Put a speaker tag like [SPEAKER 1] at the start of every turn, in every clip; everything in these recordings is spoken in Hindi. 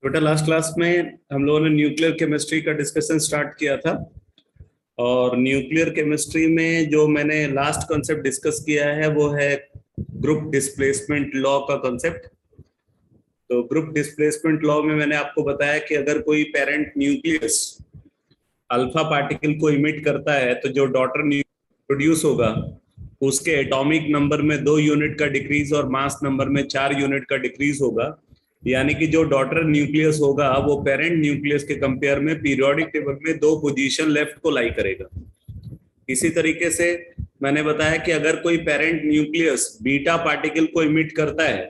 [SPEAKER 1] बेटा लास्ट क्लास में हम लोगों ने न्यूक्लियर केमिस्ट्री का डिस्कशन स्टार्ट किया था। और न्यूक्लियर केमिस्ट्री में जो मैंने लास्ट कॉन्सेप्ट डिस्कस किया है वो है ग्रुप डिस्प्लेसमेंट लॉ का कॉन्सेप्ट। तो ग्रुप डिस्प्लेसमेंट लॉ में मैंने आपको बताया कि अगर कोई पेरेंट न्यूक्लियस अल्फा पार्टिकल को इमिट करता है तो जो डॉटर प्रोड्यूस होगा उसके एटॉमिक नंबर में 2 यूनिट का डिक्रीज और मास नंबर में 4 यूनिट का डिक्रीज होगा। यानी कि जो डॉटर न्यूक्लियस होगा वो पेरेंट न्यूक्लियस के कंपेयर में पीरियोडिक टेबल में 2 पोजीशन लेफ्ट को लाई करेगा। इसी तरीके से मैंने बताया कि अगर कोई पेरेंट न्यूक्लियस बीटा पार्टिकल को इमिट करता है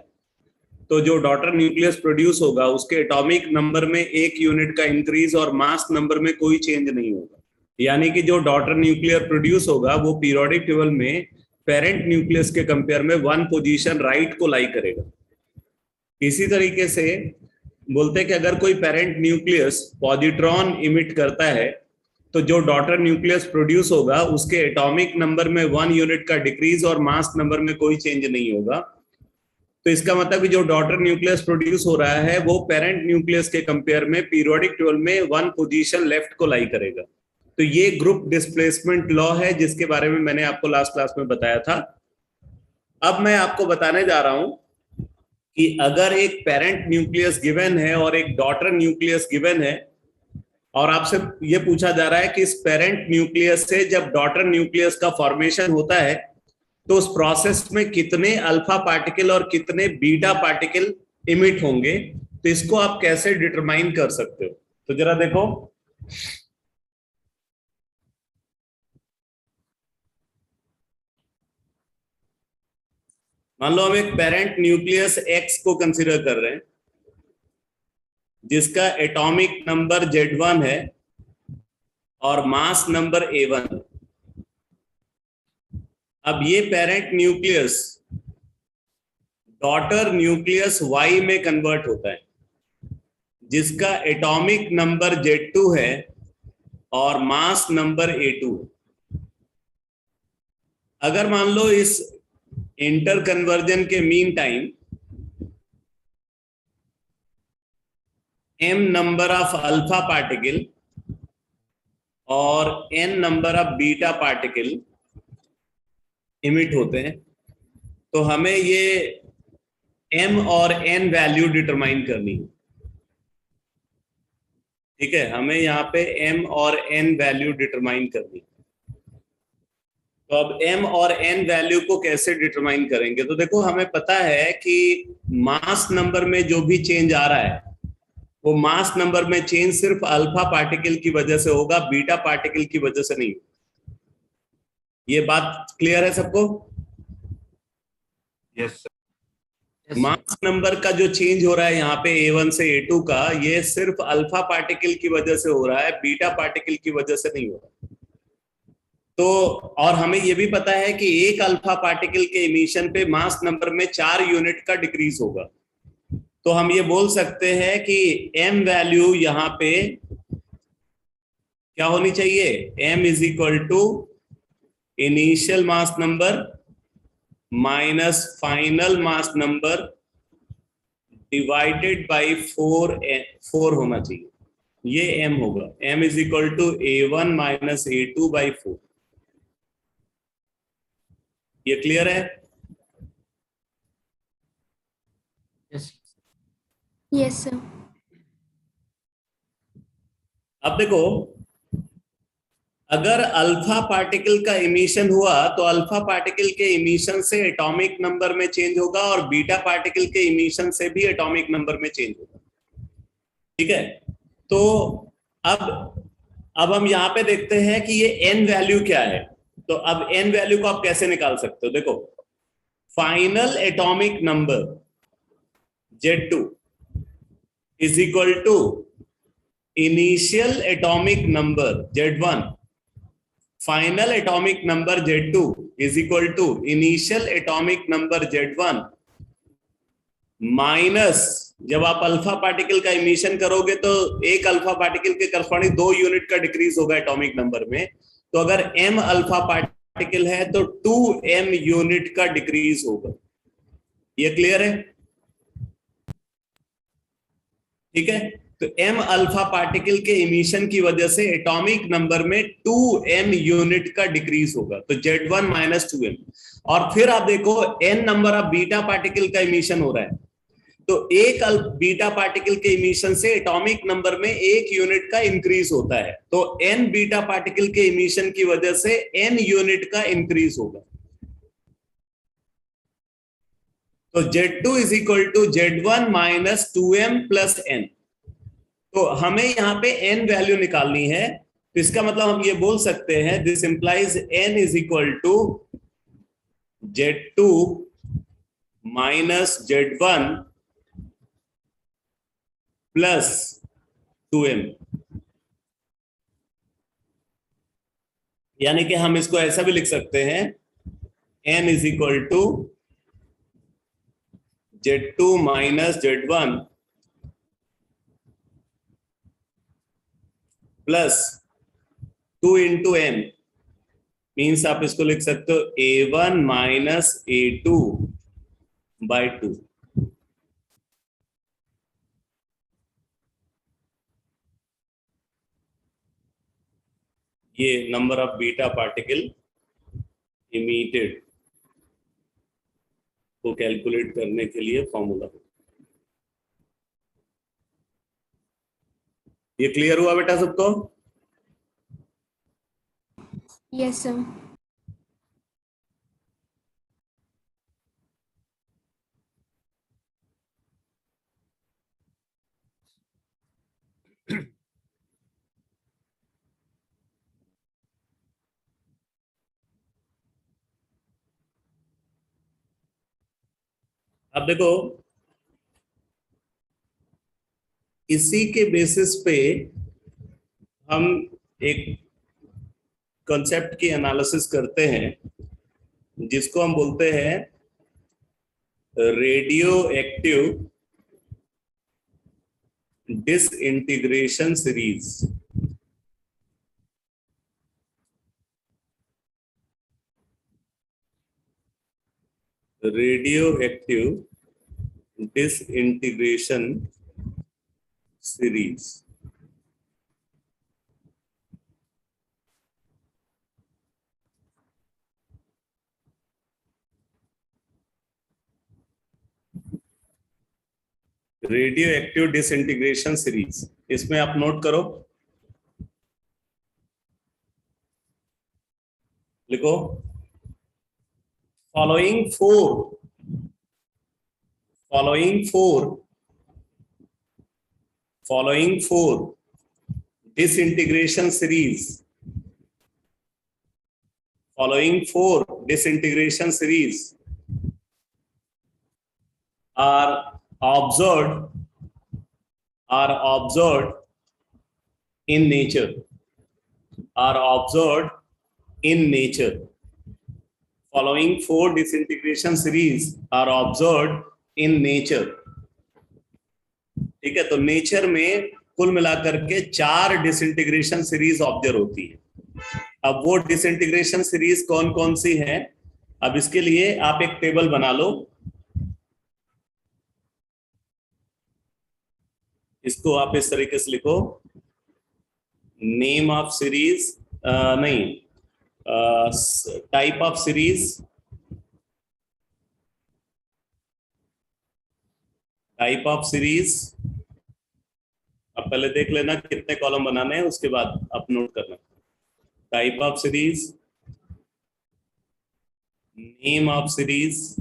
[SPEAKER 1] तो जो डॉटर न्यूक्लियस प्रोड्यूस होगा उसके एटॉमिक नंबर में 1 यूनिट का इंक्रीज और मास नंबर में कोई चेंज नहीं होगा। यानी कि जो डॉटर न्यूक्लियर प्रोड्यूस होगा वो पीरियोडिक टेबल में पेरेंट न्यूक्लियस के कंपेयर में 1 पोजीशन राइट को लाई करेगा। इसी तरीके से बोलते हैं कि अगर कोई पेरेंट न्यूक्लियस पॉजिट्रॉन इमिट करता है तो जो डॉटर न्यूक्लियस प्रोड्यूस होगा उसके एटॉमिक नंबर में 1 यूनिट का डिक्रीज और मास नंबर में कोई चेंज नहीं होगा। तो इसका मतलब कि जो डॉटर न्यूक्लियस प्रोड्यूस हो रहा है वो पेरेंट न्यूक्लियस के कंपेयर में पीरियोडिक टेबल में 1 पोजीशन लेफ्ट को लाई करेगा। तो ये ग्रुप डिस्प्लेसमेंट लॉ है जिसके बारे में मैंने आपको लास्ट क्लास में बताया था। अब मैं आपको बताने जा रहा हूं कि अगर एक पेरेंट न्यूक्लियस गिवन है और एक डॉटर न्यूक्लियस गिवन है और आपसे ये पूछा जा रहा है कि इस पेरेंट न्यूक्लियस से जब डॉटर न्यूक्लियस का फॉर्मेशन होता है तो उस प्रोसेस में कितने अल्फा पार्टिकल और कितने बीटा पार्टिकल इमिट होंगे, तो इसको आप कैसे डिटरमाइन कर सकते हो। तो जरा देखो, मान लो हम एक पेरेंट न्यूक्लियस एक्स को कंसीडर कर रहे हैं जिसका एटॉमिक नंबर Z1 है और मास नंबर A1। अब ये parent nucleus daughter nucleus Y में कन्वर्ट होता है जिसका एटॉमिक नंबर Z2 है और मास नंबर A2 है। अगर मान लो इस इंटर कन्वर्जन के mean time m number of alpha particle और n number of beta particle emit होते हैं तो हमें ये m और n वैल्यू डिटरमाइन करनी है। ठीक है, हमें यहाँ पे m और n वैल्यू डिटरमाइन करनी है। तो अब m और n वैल्यू को कैसे डिटरमाइन करेंगे, तो देखो हमें पता है कि मास नंबर में जो भी चेंज आ रहा है वो मास नंबर में चेंज सिर्फ अल्फा पार्टिकल की वजह से होगा, बीटा पार्टिकल की वजह से नहीं। ये बात क्लियर है सबको?
[SPEAKER 2] Yes sir.
[SPEAKER 1] मास नंबर का जो चेंज हो रहा है यहाँ पे A1 से A2 का, ये सिर्फ अल्फा पार्टिकल की वजह से हो रहा है, बीटा पार्टिकल की वजह से नहीं हो रहा। तो और हमें ये भी पता है कि एक अल्फा पार्टिकल के इमिशन पे मास नंबर में 4 यूनिट का डिक्रीज होगा। तो हम ये बोल सकते हैं कि m वैल्यू यहाँ पे क्या होनी चाहिए, m is equal to initial mass number minus final mass number divided by 4 होना चाहिए। ये m होगा, m is equal to A1 minus A2 by 4। ये क्लियर है?
[SPEAKER 3] Yes sir.
[SPEAKER 1] अब देखो, अगर अल्फा पार्टिकल का इमिशन हुआ तो अल्फा पार्टिकल के इमिशन से एटॉमिक नंबर में चेंज होगा और बीटा पार्टिकल के इमिशन से भी एटॉमिक नंबर में चेंज होगा। ठीक है, तो अब हम यहां पे देखते हैं कि ये n वैल्यू क्या है। तो अब n वैल्यू को आप कैसे निकाल सकते हो, देखो final atomic number Z2 is equal to initial atomic number Z1, final atomic number Z2 is equal to initial atomic number Z1 minus, जब आप अल्फा पार्टिकल का इमिशन करोगे तो एक अल्फा पार्टिकल के करस्पॉन्डिंग 2 यूनिट का डिक्रीज होगा एटॉमिक नंबर में। तो अगर m अल्फा पार्टिकल है तो 2m यूनिट का डिक्रीज होगा। ये क्लियर है? ठीक है, तो m अल्फा पार्टिकल के इमिशन की वजह से एटॉमिक नंबर में 2m यूनिट का डिक्रीज होगा, तो Z1 माइनस 2m। और फिर आप देखो n number of beta particle का इमिशन हो रहा है, तो एक बीटा पार्टिकल के इमिशन से एटॉमिक नंबर में 1 यूनिट का इंक्रीज होता है, तो n बीटा पार्टिकल के इमिशन की वजह से n यूनिट का इंक्रीज होगा। तो Z2 is equal to Z1 minus 2m plus n। तो हमें यहां पे n वैल्यू निकालनी है, तो इसका मतलब हम ये बोल सकते हैं this implies n is equal to Z2 minus Z1 plus 2m। यानी कि हम इसको ऐसा भी लिख सकते हैं n is equal to Z2 minus Z1 plus 2 into m, means आप इसको लिख सकते हो A1 माइनस A2 बाय 2। ये number of beta particle emitted को कैलकुलेट करने के लिए फॉर्मूला। ये क्लियर हुआ बेटा सबको?
[SPEAKER 3] Yes sir.
[SPEAKER 1] अब देखो इसी के बेसिस पे हम एक कॉन्सेप्ट की एनालिसिस करते हैं जिसको हम बोलते हैं radio active disintegration series. Radio active disintegration series. Radio active disintegration series, इसमें आप नोट करो, लिखो following four disintegration series are observed in nature. Following 4 disintegration series are observed in nature। ठीक है, तो नेचर में कुल मिलाकर के 4 डिसइंटीग्रेशन सीरीज ऑब्जर्व होती है। अब वो डिसइंटीग्रेशन सीरीज कौन कौन सी है, अब इसके लिए आप एक टेबल बना लो, इसको आप इस तरीके से लिखो, नेम ऑफ सीरीज, नहीं, टाइप ऑफ सीरीज, अब पहले देख लेना कितने कॉलम बनाने हैं, उसके बाद आप नोट करना। Type of series, name of series,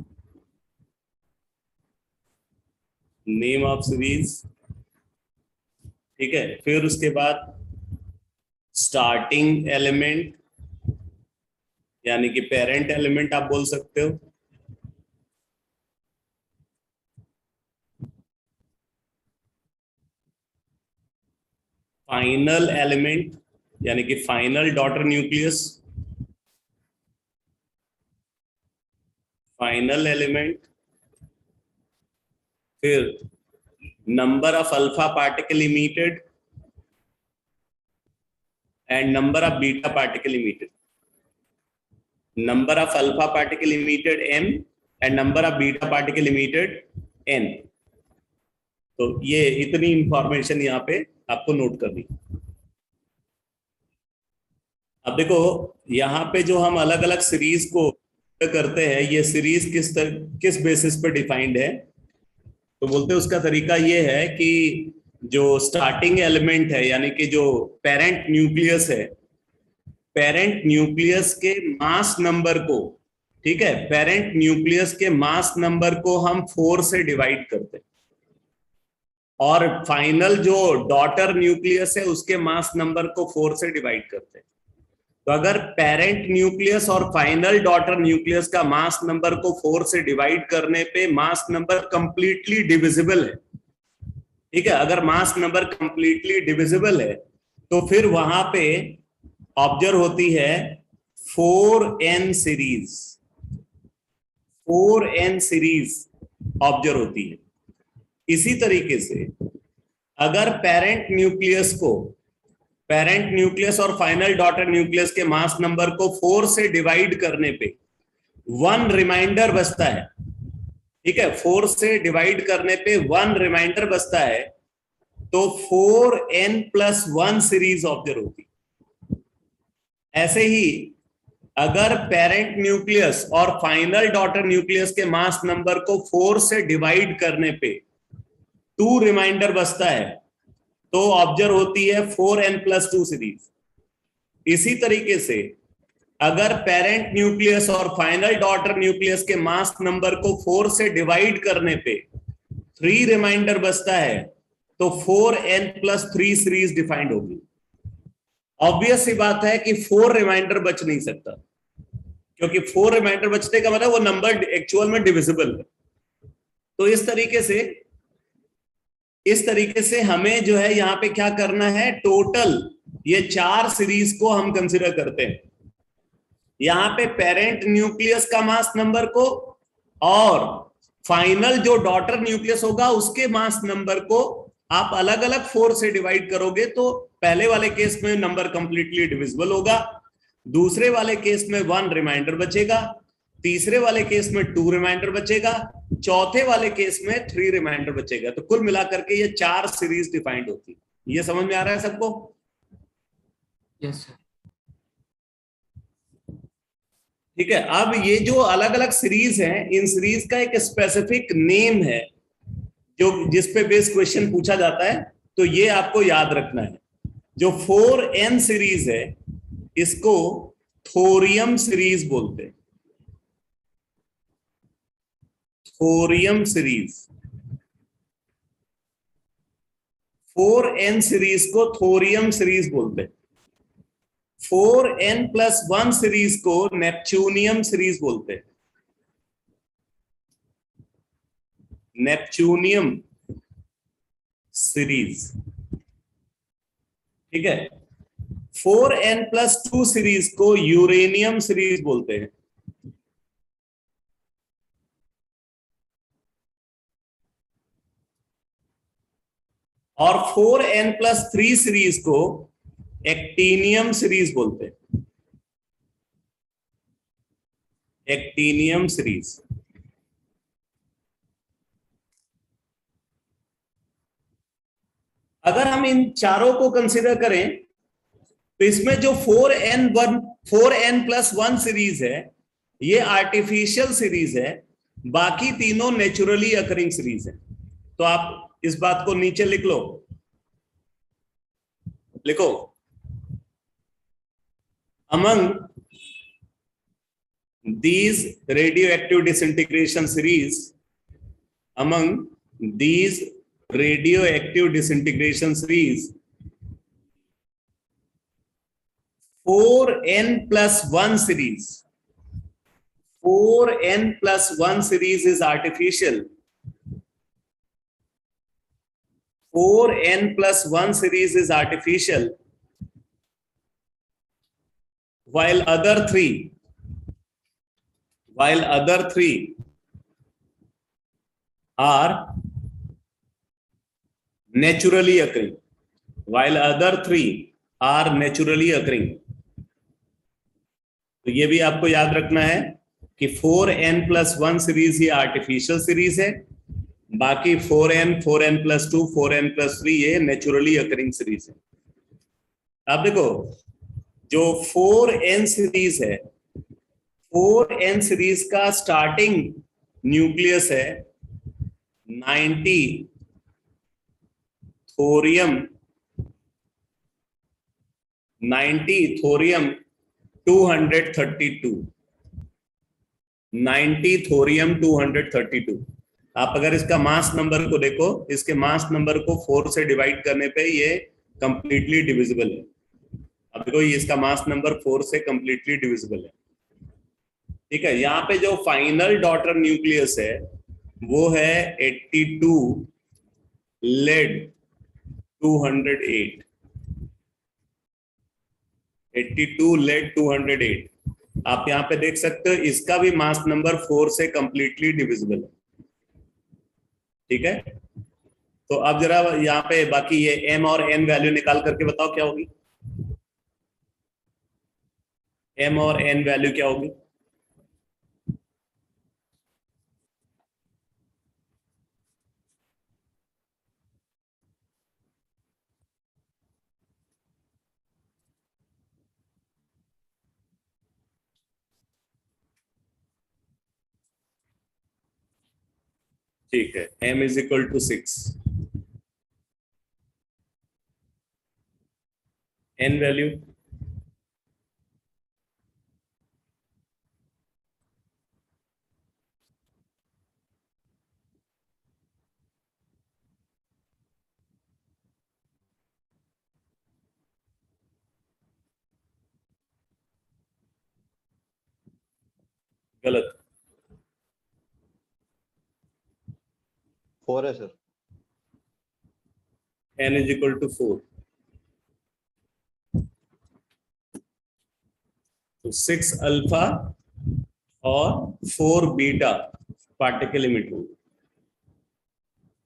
[SPEAKER 1] ठीक है। फिर उसके बाद स्टार्टिंग एलिमेंट, यानी कि पेरेंट एलिमेंट आप बोल सकते हो। फाइनल एलिमेंट, यानी कि final daughter nucleus, final element. फिर number of alpha particle emitted and number of beta particle emitted. Number of alpha particle emitted m and number of beta particle emitted n। तो ये इतनी इंफॉर्मेशन यहाँ पे आपको नोट करनी। अब देखो यहाँ पे जो हम अलग अलग सीरीज को करते हैं, ये सीरीज किस बेसिस पे डिफाइंड है, तो बोलते हैं उसका तरीका ये है कि जो स्टार्टिंग एलिमेंट है यानी कि जो पेरेंट न्यूक्लियस है, पेरेंट न्यूक्लियस के मास नंबर को, ठीक है, पेरेंट न्यूक्लियस के मास नंबर को हम 4 से डिवाइड करते हैं और फाइनल जो डॉटर न्यूक्लियस है उसके मास नंबर को 4 से डिवाइड करते हैं। तो अगर पेरेंट न्यूक्लियस और फाइनल डॉटर न्यूक्लियस का मास नंबर को 4 से डिवाइड करने पे मास नंबर कंप्लीटली डिविजिबल है, ठीक है, अगर मास नंबर कंप्लीटली डिविजिबल है तो फिर वहां पे ऑब्जर्व होती है 4n series, 4n series observe होती है। इसी तरीके से अगर पेरेंट न्यूक्लियस और फाइनल डॉटर न्यूक्लियस के मास नंबर को 4 से डिवाइड करने पे 1 रिमाइंडर बचता है, ठीक है, 4 से डिवाइड करने पे 1 रिमाइंडर बचता है, तो 4n+1 सीरीज ऑब्जर्व होती। ऐसे ही अगर पेरेंट न्यूक्लियस और फाइनल डॉटर न्यूक्लियस के मास नंबर को 4 से डिवाइड करने पे 2 रिमाइंडर बचता है, तो ऑब्जर्व होती है 4n+2 सीरीज। इसी तरीके से अगर पेरेंट न्यूक्लियस और फाइनल डॉटर न्यूक्लियस के मास नंबर को 4 से डिवाइड करने पे 3 रिमाइंडर बचता है, तो 4n+3 सीरीज डिफाइंड होगी। ऑब्वियस सी बात है कि 4 रिमाइंडर बच नहीं सकता, क्योंकि 4 रिमाइंडर बचने का मतलब वो नंबर एक्चुअल में डिविजिबल है। तो इस तरीके से हमें जो है यहाँ पे क्या करना है, टोटल ये 4 सीरीज को हम कंसीडर करते हैं। यहाँ पे पेरेंट न्यूक्लियस का मास नंबर को और फाइनल जो डॉटर न्यूक्लियस होगा उसके मास नंबर को आप अलग अलग 4 से डिवाइड करोगे, तो पहले वाले केस में नंबर कंप्लीटली डिविजिबल होगा, दूसरे वाले केस में 1 रिमाइंडर बचेगा, तीसरे वाले केस में 2 रिमाइंडर बचेगा, चौथे वाले केस में 3 रिमाइंडर बचेगा। तो कुल मिलाकर के ये 4 सीरीज डिफाइंड होती है। ये समझ में आ रहा है सबको?
[SPEAKER 2] Yes sir.
[SPEAKER 1] ठीक है। अब ये जो अलग अलग सीरीज हैं, इन सीरीज का एक स्पेसिफिक नेम है जो जिस पे बेस क्वेश्चन पूछा जाता है, तो ये आपको याद रखना है। जो 4n सीरीज है इसको थोरियम सीरीज बोलते हैं, थोरियम सीरीज। 4n सीरीज को थोरियम सीरीज बोलते हैं। 4n+1 सीरीज को नेपच्यूनियम सीरीज बोलते हैं, नेपच्यूनियम सीरीज, ठीक है। 4n+2 सीरीज को यूरेनियम सीरीज बोलते हैं, और 4n+3 सीरीज को एक्टिनियम सीरीज बोलते हैं, एक्टिनियम सीरीज। अगर हम इन चारों को कंसीडर करें तो इसमें जो 4n+1 सीरीज है ये आर्टिफिशियल सीरीज है, बाकी तीनों नेचुरली अकरिंग सीरीज है। तो आप इस बात को नीचे लिख लो, लिखो, among these radioactive disintegration series, among these radioactive disintegration series, 4n+1 series, 4n+1 series is artificial. 4n+1 series is artificial, while other three are naturally occurring, while other three are naturally occurring. तो ये भी आपको याद रखना है कि 4n+1 सीरीज ये आर्टिफिशियल सीरीज है, बाकी 4n 4n+2 4n+3 ये नेचुरली अकरिंग सीरीज है। अब देखो जो 4n सीरीज है, 4n सीरीज का स्टार्टिंग न्यूक्लियस है 90 थोरियम 232 90 थोरियम 232। आप अगर इसका मास नंबर को देखो, इसके मास नंबर को 4 से डिवाइड करने पे ये कंप्लीटली डिविजिबल है। अब देखो ये इसका मास नंबर 4 से कंप्लीटली डिविजिबल है। ठीक है, यहाँ पे जो फाइनल डॉटर न्यूक्लियस है वो है 82 लेड 208 82 लेड 208। आप यहाँ पे देख सकते हो इसका भी मास नंबर 4 से कंप्लीटली डिविजिबल है। ठीक है, तो अब जरा यहाँ पे बाकी ये m और n वैल्यू निकाल करके बताओ क्या होगी। m और n वैल्यू क्या होगी? ठीक है, m is equal to 6, n value गलत,
[SPEAKER 4] 4 है sir.
[SPEAKER 1] n is equal to 4। तो 6 अल्फा और 4 बीटा पार्टिकल इमिट होंगे।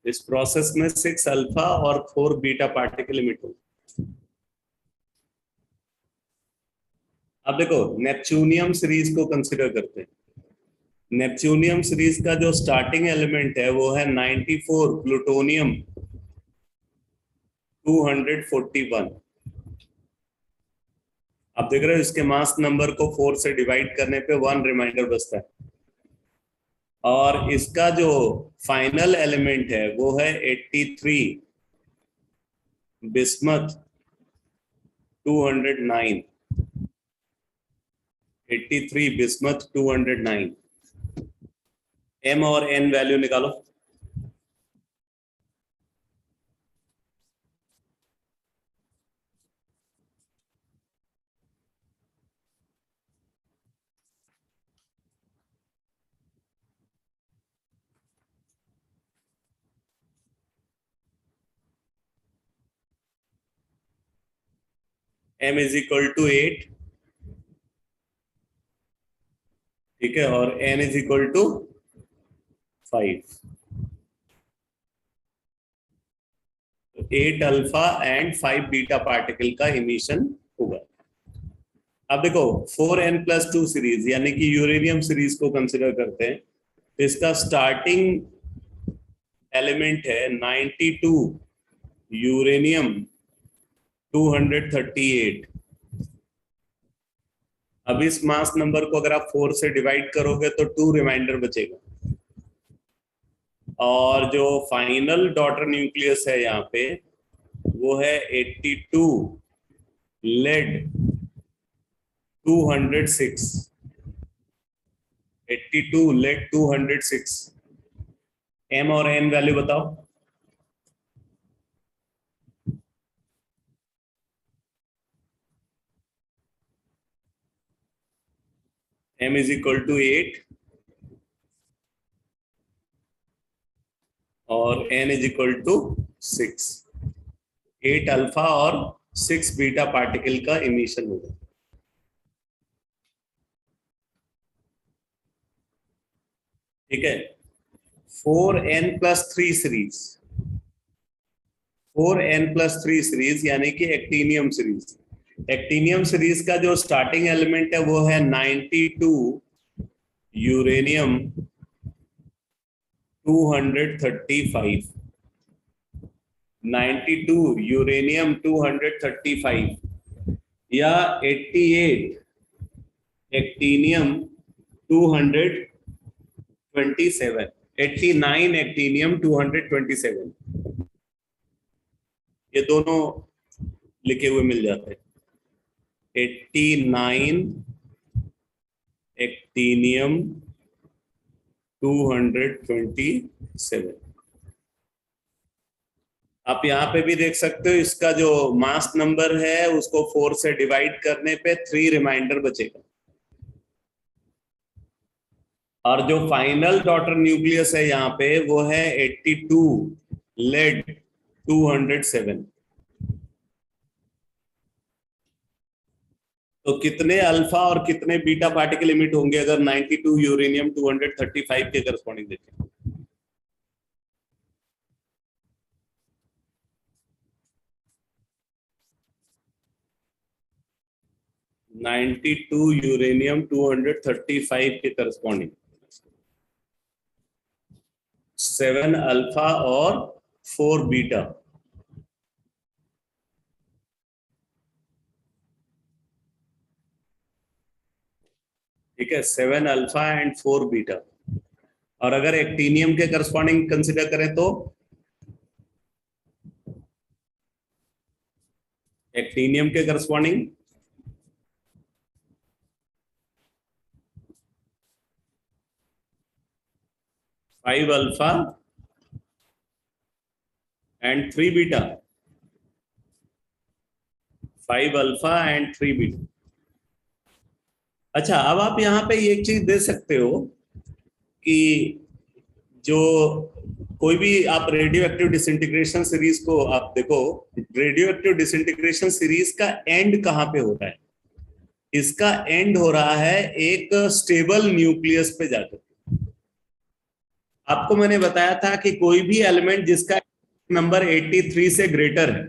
[SPEAKER 1] इस प्रोसेस में 6 अल्फा और 4 बीटा पार्टिकल इमिट होंगे। अब देखो नेपच्यूनियम सीरीज को कंसिडर करते हैं। नेपच्यूनियम सीरीज का जो स्टार्टिंग एलिमेंट है वो है 94 प्लूटोनियम 241। आप देख रहे हो इसके मास नंबर को 4 से डिवाइड करने पे 1 रिमाइंडर बचता है। और इसका जो फाइनल एलिमेंट है वो है 83 बिस्मथ 209। 83 बिस्मथ 209। m और n वैल्यू निकालो। m इज इक्वल टू 8, ठीक है, और n is equal to 5। 8 alpha and 5 beta particle का इमिशन होगा। अब देखो 4n+2 सीरीज यानी कि यूरेनियम सीरीज को कंसिडर करते हैं। तो इसका स्टार्टिंग एलिमेंट है 92 यूरेनियम 238। अब इस मास नंबर को अगर आप 4 से डिवाइड करोगे तो 2 रिमाइंडर बचेगा। और जो फाइनल डॉटर न्यूक्लियस है यहाँ पे वो है 82 लेड 206। 82 लेड 206। m और n वैल्यू बताओ। m इज इक्वल टू 8 और n is equal to 6। 8 alpha और 6 बीटा पार्टिकल का इमिशन होगा। ठीक है, 4n+3 सीरीज 4n+3 सीरीज यानी कि एक्टिनियम सीरीज। एक्टिनियम सीरीज का जो स्टार्टिंग एलिमेंट है वो है 92 यूरेनियम 235, 92 यूरेनियम 235 या 88 एक्टीनियम 227, 89 एक्टीनियम 227, ये दोनों लिखे हुए मिल जाते हैं। 89 एक्टीनियम 227। आप यहाँ पे भी देख सकते हो, इसका जो मास नंबर है उसको 4 से डिवाइड करने पे 3 रिमाइंडर बचेगा, और जो फाइनल डॉटर न्यूक्लियस है यहाँ पे वो है 82 लेड 207। तो कितने अल्फा और कितने बीटा पार्टिकल इमिट होंगे अगर 92 यूरेनियम 235 के करस्पॉन्डिंग देखें? यूरेनियम 235 के करस्पॉन्डिंग 7 अल्फा और 4 बीटा। ठीक है, 7 अल्फा एंड 4 बीटा। और अगर एक्टीनियम के करस्पॉन्डिंग कंसिडर करें तो एक्टीनियम के corresponding 5 alpha and 3 beta, 5 alpha and 3 beta. अच्छा, अब आप यहाँ पे एक चीज दे सकते हो कि जो कोई भी आप रेडियो एक्टिव डिसइंटीग्रेशन सीरीज को आप देखो, रेडियो एक्टिव डिसइंटीग्रेशन सीरीज का एंड कहाँ पे होता है? इसका एंड हो रहा है एक स्टेबल न्यूक्लियस पे जाकर। आपको मैंने बताया था कि कोई भी एलिमेंट जिसका नंबर 83 से ग्रेटर है,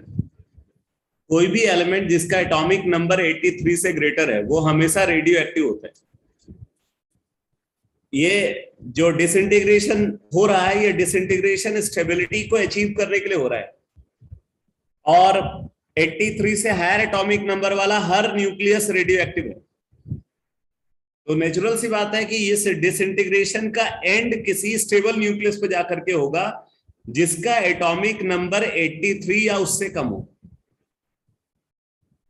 [SPEAKER 1] कोई भी एलिमेंट जिसका एटॉमिक नंबर 83 से ग्रेटर है वो हमेशा रेडियो एक्टिव होता है। ये जो डिसइंटीग्रेशन हो रहा है, ये डिसइंटीग्रेशन स्टेबिलिटी को अचीव करने के लिए हो रहा है, और 83 से हायर एटॉमिक नंबर वाला हर न्यूक्लियस रेडियो एक्टिव है। तो नेचुरल सी बात है कि इस डिसइंटीग्रेशन का एंड किसी स्टेबल न्यूक्लियस पे जाकर के होगा जिसका एटॉमिक नंबर 83 या उससे कम हो।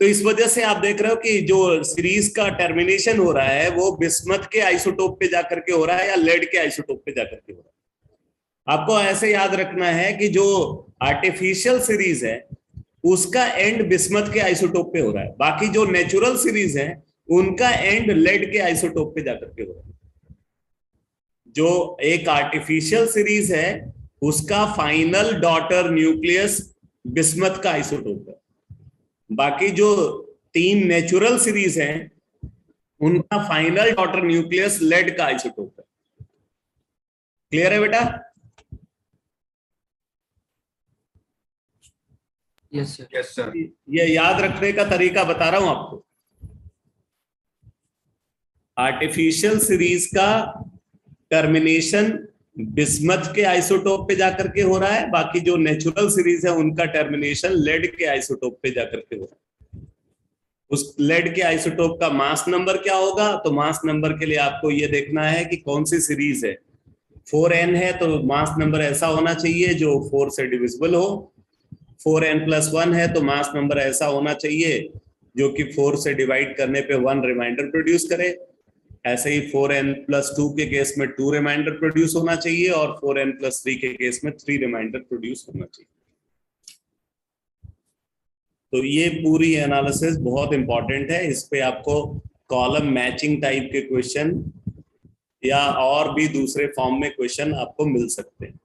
[SPEAKER 1] तो इस वजह से आप देख रहे हो कि जो सीरीज का टर्मिनेशन हो रहा है वो बिस्मथ के आइसोटोप पे जाकर के हो रहा है या लेड के आइसोटोप पे जाकर के हो रहा है। आपको ऐसे याद रखना है कि जो आर्टिफिशियल सीरीज है उसका एंड बिस्मथ के आइसोटोप पे हो रहा है, बाकी जो नेचुरल सीरीज है उनका एंड लेड के आइसोटोप पे जाकर के हो रहा है। जो एक आर्टिफिशियल सीरीज है उसका फाइनल डॉटर न्यूक्लियस बिस्मथ का आइसोटोप है, बाकी जो 3 नेचुरल सीरीज हैं उनका फाइनल डॉटर न्यूक्लियस लेड का आइसोटोप है। क्लियर है बेटा?
[SPEAKER 2] Yes sir.
[SPEAKER 5] Yes sir.
[SPEAKER 1] ये याद रखने का तरीका बता रहा हूं आपको। आर्टिफिशियल सीरीज का टर्मिनेशन बिस्मथ के आइसोटोप पे जाकर के हो रहा है, बाकी जो नेचुरल सीरीज है उनका टर्मिनेशन लेड के आइसोटोप पे जाकर के हो रहा है। उस लेड के आइसोटोप का मास नंबर क्या होगा? तो मास नंबर के लिए आपको ये देखना है कि कौन सी सीरीज है। 4n है तो मास नंबर ऐसा होना चाहिए जो 4 से डिविजिबल हो। 4n+1 है तो मास नंबर ऐसा होना चाहिए जो कि 4 से डिवाइड करने पे 1 रिमाइंडर प्रोड्यूस करे। ऐसे ही 4n+2 के केस में 2 रिमाइंडर प्रोड्यूस होना चाहिए, और 4n+3 के केस में 3 रिमाइंडर प्रोड्यूस होना चाहिए। तो ये पूरी एनालिसिस बहुत इंपॉर्टेंट है। इस पे आपको कॉलम मैचिंग टाइप के क्वेश्चन या और भी दूसरे फॉर्म में क्वेश्चन आपको मिल सकते हैं।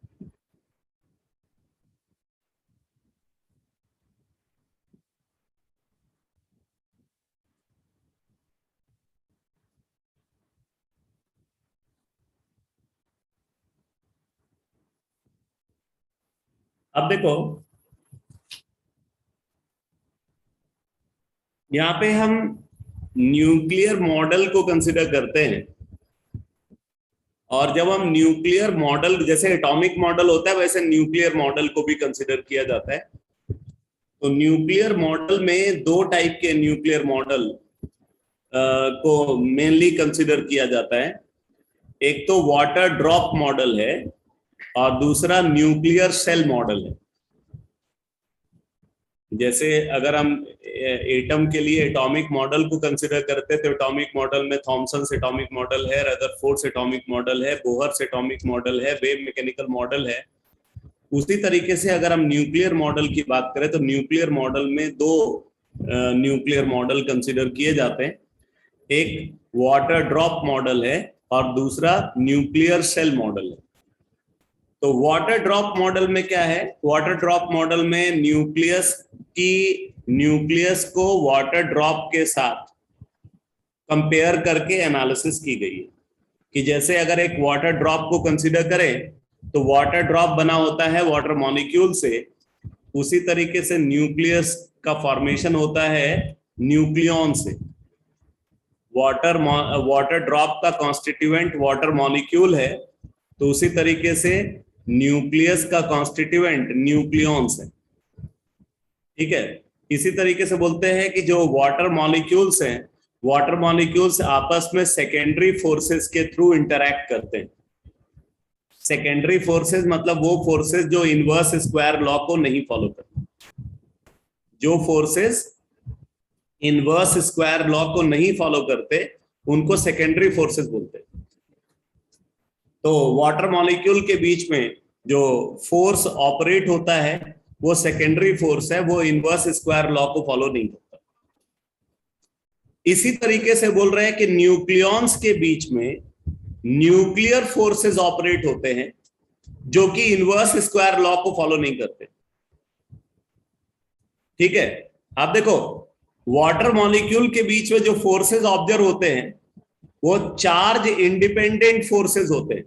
[SPEAKER 1] अब देखो, यहाँ पे हम न्यूक्लियर मॉडल को कंसिडर करते हैं, और जब हम न्यूक्लियर मॉडल, जैसे एटॉमिक मॉडल होता है वैसे न्यूक्लियर मॉडल को भी कंसिडर किया जाता है। तो न्यूक्लियर मॉडल में दो टाइप के न्यूक्लियर मॉडल को मेनली कंसिडर किया जाता है। एक तो वाटर ड्रॉप मॉडल है और दूसरा न्यूक्लियर सेल मॉडल है। जैसे अगर हम एटम के लिए एटॉमिक मॉडल को कंसिडर करते हैं तो एटॉमिक मॉडल में थॉमसन एटॉमिक मॉडल है, रदरफोर्ड एटॉमिक मॉडल है, बोहर एटॉमिक मॉडल है, वेव मैकेनिकल मॉडल है। उसी तरीके से अगर हम न्यूक्लियर मॉडल की बात करें तो न्यूक्लियर मॉडल में दो न्यूक्लियर मॉडल कंसिडर किए जाते हैं। एक वाटर ड्रॉप मॉडल है और दूसरा न्यूक्लियर सेल मॉडल है। तो वाटर ड्रॉप मॉडल में क्या है? वाटर ड्रॉप मॉडल में न्यूक्लियस को वाटर ड्रॉप के साथ कंपेयर करके एनालिसिस की गई है कि जैसे अगर एक वाटर ड्रॉप को कंसीडर करें तो वाटर ड्रॉप बना होता है वाटर मॉलिक्यूल से, उसी तरीके से न्यूक्लियस का फॉर्मेशन होता है न्यूक्लियॉन से। वाटर ड्रॉप का कॉन्स्टिट्यूएंट वाटर मॉलिक्यूल है, तो उसी तरीके से न्यूक्लियस का कॉन्स्टिट्यूएंट न्यूक्लियॉन्स है। ठीक है, इसी तरीके से बोलते हैं कि जो वाटर मॉलिक्यूल्स हैं, वाटर मॉलिक्यूल्स आपस में सेकेंडरी फोर्सेस के थ्रू इंटरैक्ट करते हैं। सेकेंडरी फोर्सेस मतलब वो फोर्सेस जो इनवर्स स्क्वायर लॉ को नहीं फॉलो करते। जो फोर्सेस इनवर्स स्क्वायर लॉ को नहीं फॉलो करते उनको सेकेंडरी फोर्सेस बोलते हैं। तो वाटर मॉलिक्यूल के बीच में जो फोर्स ऑपरेट होता है वो सेकेंडरी फोर्स है, वो इनवर्स स्क्वायर लॉ को फॉलो नहीं करता। इसी तरीके से बोल रहे हैं कि न्यूक्लियॉन्स के बीच में न्यूक्लियर फोर्सेस ऑपरेट होते हैं जो कि इनवर्स स्क्वायर लॉ को फॉलो नहीं करते। ठीक है, आप देखो वाटर मॉलिक्यूल के बीच में जो फोर्सेस ऑब्जर्व होते हैं वो चार्ज इंडिपेंडेंट फोर्सेस होते हैं।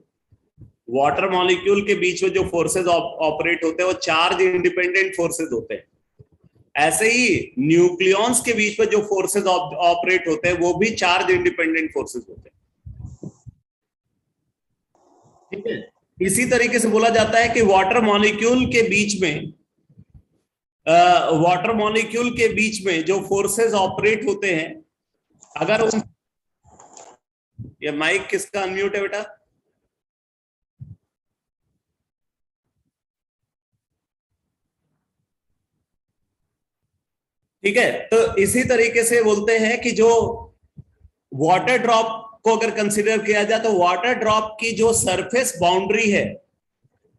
[SPEAKER 1] वाटर मॉलिक्यूल के बीच में जो फोर्सेस ऑपरेट होते हैं वो चार्ज इंडिपेंडेंट फोर्सेस होते हैं। ऐसे ही न्यूक्लियॉन्स के बीच में जो फोर्सेस ऑपरेट होते हैं वो भी चार्ज इंडिपेंडेंट फोर्सेस होते हैं। ठीक है, इसी तरीके से बोला जाता है कि वाटर मॉलिक्यूल के बीच में जो फोर्सेस ऑपरेट होते हैं, अगर उन, ये माइक किसका अनम्यूट है बेटा? ठीक है, तो इसी तरीके से बोलते हैं कि जो वाटर ड्रॉप को अगर कंसीडर किया जाए तो वाटर ड्रॉप की जो सरफेस बाउंड्री है,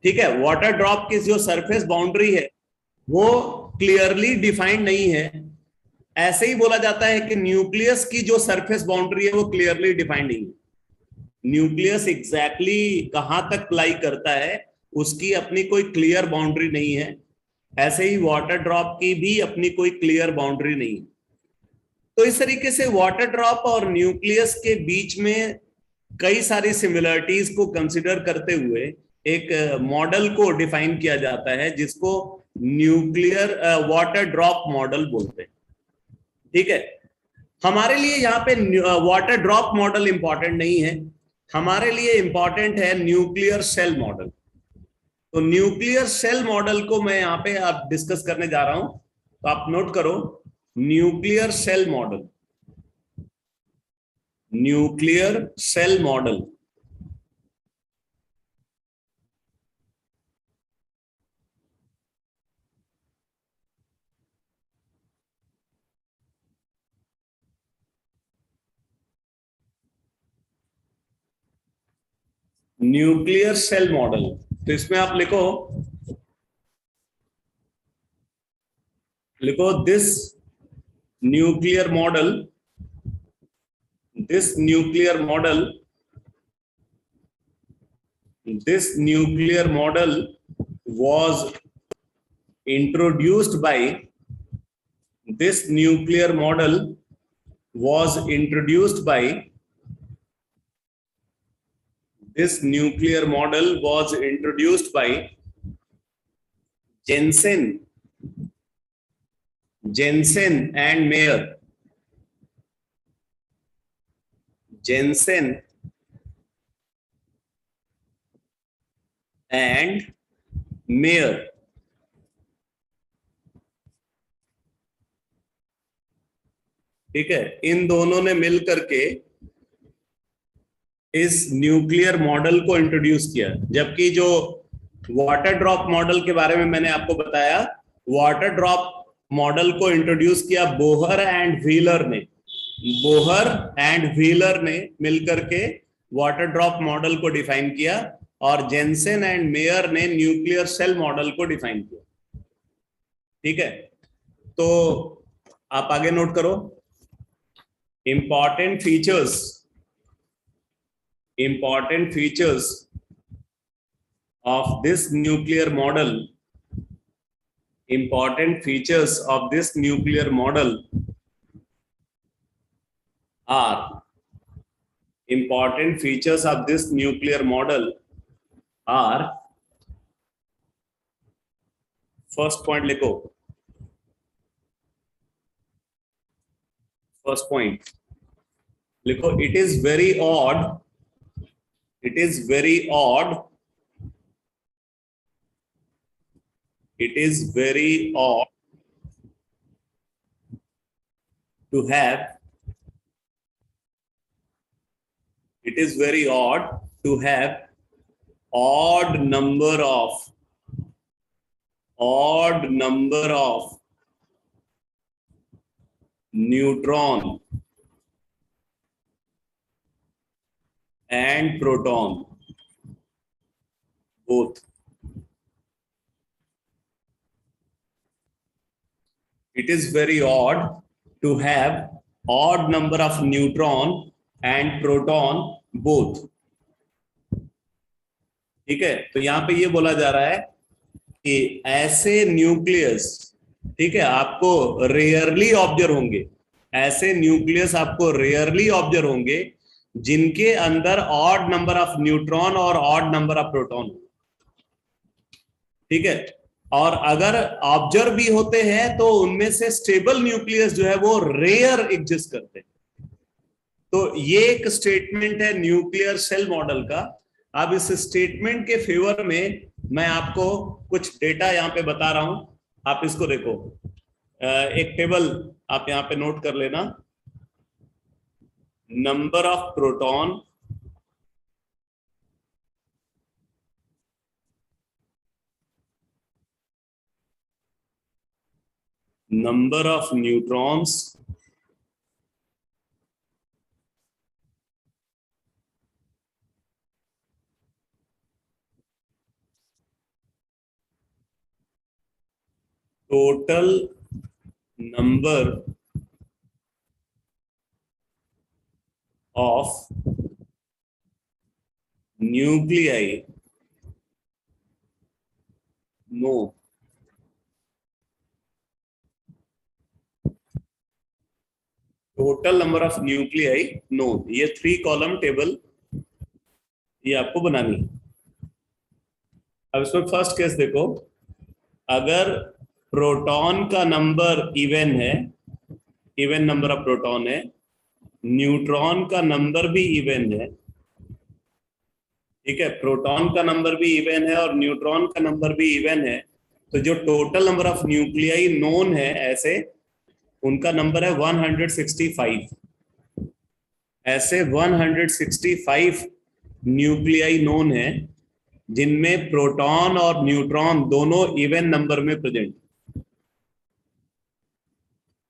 [SPEAKER 1] ठीक है, वाटर ड्रॉप की जो सरफेस बाउंड्री है वो क्लियरली डिफाइंड नहीं है। ऐसे ही बोला जाता है कि न्यूक्लियस की जो सरफेस बाउंड्री है वो क्लियरली डिफाइंड नहीं है। न्यूक्लियस एग्जैक्टली कहां तक लाई करता है उसकी अपनी कोई क्लियर बाउंड्री नहीं है। ऐसे ही वाटर ड्रॉप की भी अपनी कोई क्लियर बाउंड्री नहीं है। तो इस तरीके से वाटर ड्रॉप और न्यूक्लियस के बीच में कई सारी सिमिलरिटीज को कंसिडर करते हुए एक मॉडल को डिफाइन किया जाता है जिसको न्यूक्लियर वाटर ड्रॉप मॉडल बोलते हैं। ठीक है, हमारे लिए यहाँ पे वाटर ड्रॉप मॉडल इंपॉर्टेंट नहीं है, हमारे लिए इंपॉर्टेंट है न्यूक्लियर सेल मॉडल। तो न्यूक्लियर सेल मॉडल को मैं यहाँ पे आप डिस्कस करने जा रहा हूं, तो आप नोट करो nuclear shell model. Nuclear shell model nuclear shell model, तो इसमें आप लिखो this nuclear model, this nuclear model was introduced by this nuclear model was introduced by Jensen and Mayer. Jensen and mayor. ठीक है, इन दोनों ने मिल करके इस न्यूक्लियर मॉडल को इंट्रोड्यूस किया। जबकि जो वाटर ड्रॉप मॉडल के बारे में मैंने आपको बताया, वाटर ड्रॉप मॉडल को इंट्रोड्यूस किया बोहर एंड व्हीलर ने। बोहर एंड व्हीलर ने मिलकर के वाटर ड्रॉप मॉडल को डिफाइन किया, और जेनसेन एंड मेयर ने न्यूक्लियर सेल मॉडल को डिफाइन किया। ठीक है, तो आप आगे नोट करो। Important features of this nuclear model are first point लिखो। फर्स्ट पॉइंट लिखो, it is very odd to have odd number of neutron and proton both. It is very odd to have odd number of neutron and proton both. ठीक है, तो यहां पे ये बोला जा रहा है कि ऐसे न्यूक्लियस, ठीक है, आपको रेयरली ऑब्जर्व होंगे, ऐसे न्यूक्लियस आपको रेयरली ऑब्जर्व होंगे जिनके अंदर ऑड नंबर ऑफ न्यूट्रॉन और ऑड नंबर ऑफ प्रोटॉन। ठीक है, और अगर ऑब्जर्व भी होते हैं तो उनमें से स्टेबल न्यूक्लियस जो है वो रेयर एग्जिस्ट करते हैं। तो ये एक स्टेटमेंट है न्यूक्लियर सेल मॉडल का। अब इस स्टेटमेंट के फेवर में मैं आपको कुछ डेटा यहां पे बता रहा हूं, आप इसको देखो। एक टेबल आप यहां पे नोट कर लेना। Number of proton, number of neutrons, total number of nuclei, no, total number of nuclei known. ये 3 कॉलम टेबल ये आपको बनानी है। अब इसमें फर्स्ट केस देखो, अगर प्रोटॉन का नंबर इवन है, इवन नंबर ऑफ प्रोटॉन है, न्यूट्रॉन का नंबर भी इवन है, ठीक है, प्रोटॉन का नंबर भी इवन है और न्यूट्रॉन का नंबर भी इवन है, तो जो total number of nuclei known है ऐसे, उनका नंबर है 165। ऐसे 165 न्यूक्लियाई नोन है जिनमें प्रोटॉन और न्यूट्रॉन दोनों इवन नंबर में प्रेजेंट।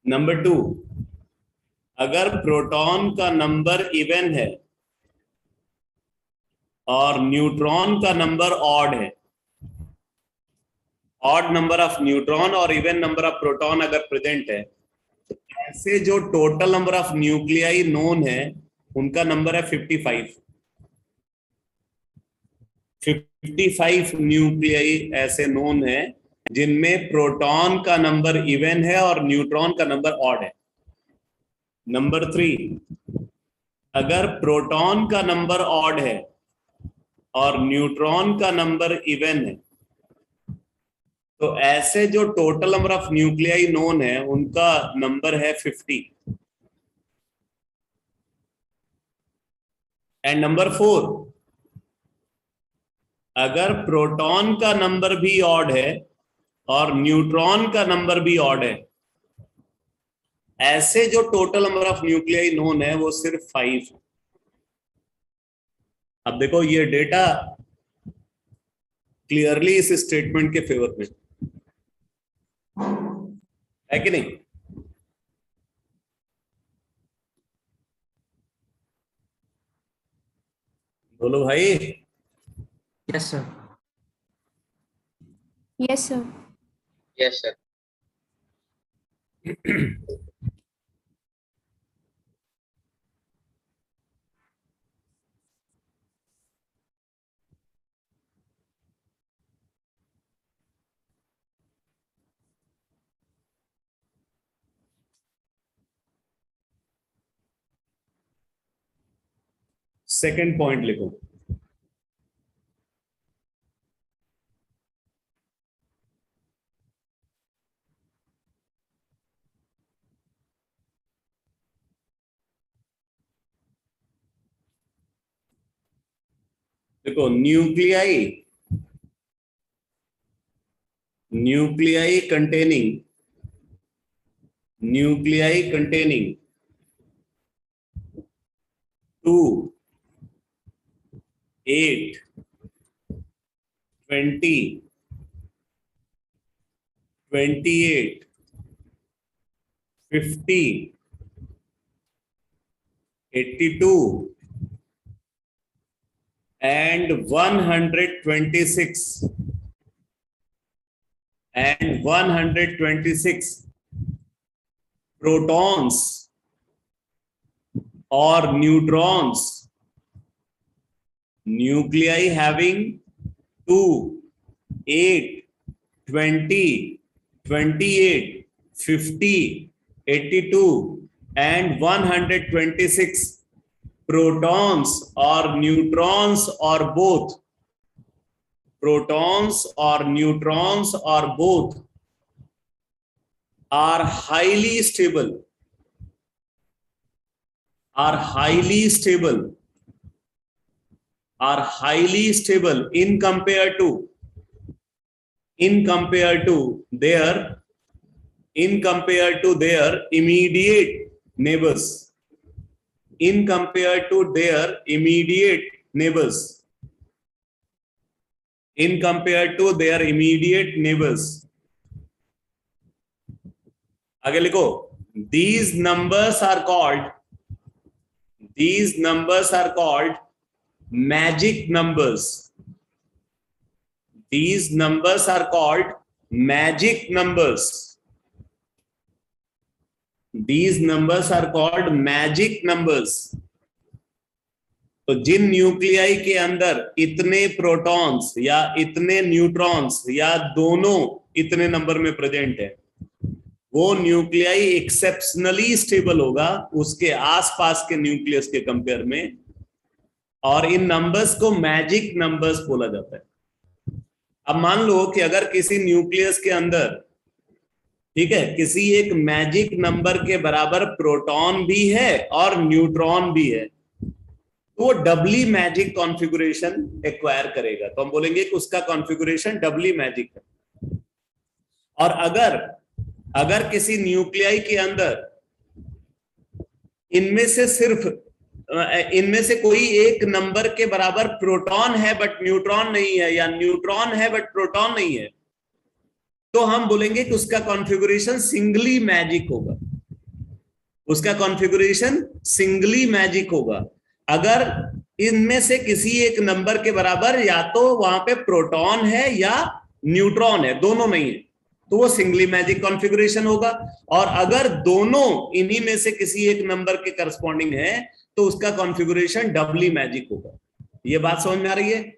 [SPEAKER 1] नंबर 2, अगर प्रोटॉन का नंबर इवन है और न्यूट्रॉन का नंबर ऑड है, ऑड नंबर ऑफ न्यूट्रॉन और इवन नंबर ऑफ प्रोटॉन अगर प्रेजेंट है, तो ऐसे जो total number of nuclei known है उनका नंबर है 55। 55 न्यूक्लियाई ऐसे नोन है जिनमें प्रोटॉन का नंबर इवन है और न्यूट्रॉन का नंबर ऑड है। नंबर 3, अगर प्रोटॉन का नंबर ऑड है और न्यूट्रॉन का नंबर इवन है, तो ऐसे जो total number of nuclei known है उनका नंबर है 50। एंड नंबर 4, अगर प्रोटॉन का नंबर भी ऑड है और न्यूट्रॉन का नंबर भी ऑड है, ऐसे जो total number of nuclei known है वो सिर्फ 5 है। अब देखो ये डेटा क्लियरली इस स्टेटमेंट के फेवर में है कि नहीं? बोलो भाई।
[SPEAKER 2] Yes, sir.
[SPEAKER 3] Yes, sir.
[SPEAKER 2] Yes, sir.
[SPEAKER 1] Second point लिखो। देखो nuclei containing 2, 8, 20, 28, 50, 82 and 126 protons or neutrons, nuclei having 2, 8, 20, 28, 50, 82 and 126 protons or neutrons or both, are highly stable in compared to their immediate neighbors. आगे लिखो, these numbers are called magic numbers. These numbers are called magic numbers. तो जिन न्यूक्लियाई के अंदर इतने प्रोटॉन्स या इतने न्यूट्रॉन्स या दोनों इतने नंबर में प्रेजेंट है, वो न्यूक्लियाई एक्सेप्शनली स्टेबल होगा उसके आसपास के न्यूक्लियस के कंपेयर में, और इन नंबर्स को मैजिक नंबर्स बोला जाता है। अब मान लो कि अगर किसी न्यूक्लियस के अंदर, ठीक है, किसी एक मैजिक नंबर के बराबर प्रोटॉन भी है और न्यूट्रॉन भी है, तो वो डबली मैजिक कॉन्फ़िगरेशन एक्वायर करेगा, तो हम बोलेंगे कि उसका कॉन्फ़िगरेशन डबली मैजिक है। और अगर किसी न्यूक्लियाई के अंदर इनमें से कोई एक नंबर के बराबर प्रोटॉन है बट न्यूट्रॉन नहीं है, या न्यूट्रॉन है बट प्रोटॉन नहीं है, तो हम बोलेंगे कि उसका कॉन्फ़िगरेशन सिंगली मैजिक होगा। अगर इनमें से किसी एक नंबर के बराबर या तो वहां पे प्रोटॉन है या न्यूट्रॉन है, दोनों नहीं है, तो वो सिंगली मैजिक कॉन्फ़िगरेशन होगा। और अगर दोनों इन्हीं में से किसी एक नंबर के करस्पॉन्डिंग है तो उसका कॉन्फ़िगरेशन डबली मैजिक होगा। ये बात समझ में आ रही है?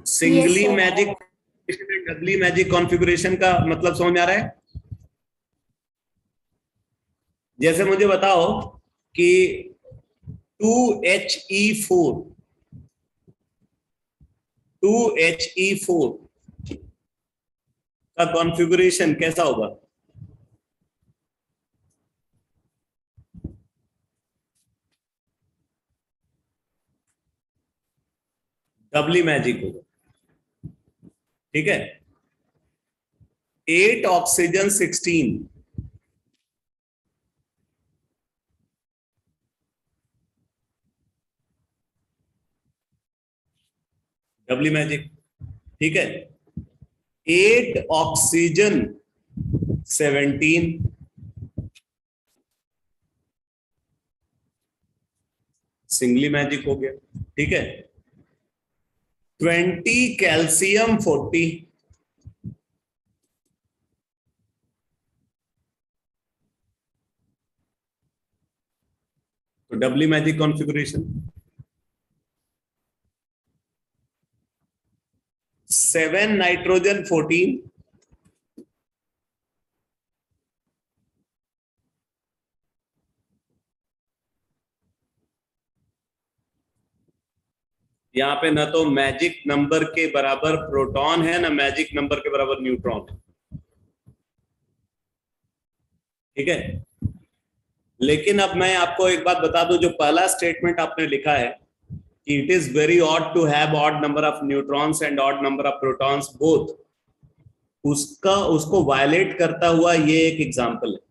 [SPEAKER 1] सिंगली मैजिक, डबली मैजिक कॉन्फ़िगरेशन का मतलब समझ में आ रहा है? जैसे मुझे बताओ कि 2He4 का कॉन्फ़िगरेशन कैसा होगा? डबली मैजिक होगा, ठीक है। 8 ऑक्सीजन 16, डबली मैजिक, ठीक है। 8 ऑक्सीजन 17, सिंगली मैजिक हो गया, ठीक है। 20 कैल्शियम 40, तो डबली मैजिक कॉन्फ़िगरेशन। 7 नाइट्रोजन 14, यहां पे ना तो मैजिक नंबर के बराबर प्रोटॉन है ना मैजिक नंबर के बराबर न्यूट्रॉन है, ठीक है। लेकिन अब मैं आपको एक बात बता दूं, जो पहला स्टेटमेंट आपने लिखा है कि it is very odd to have odd number of neutrons and odd number of protons both, उसको वायलेट करता हुआ ये एक एग्जांपल है।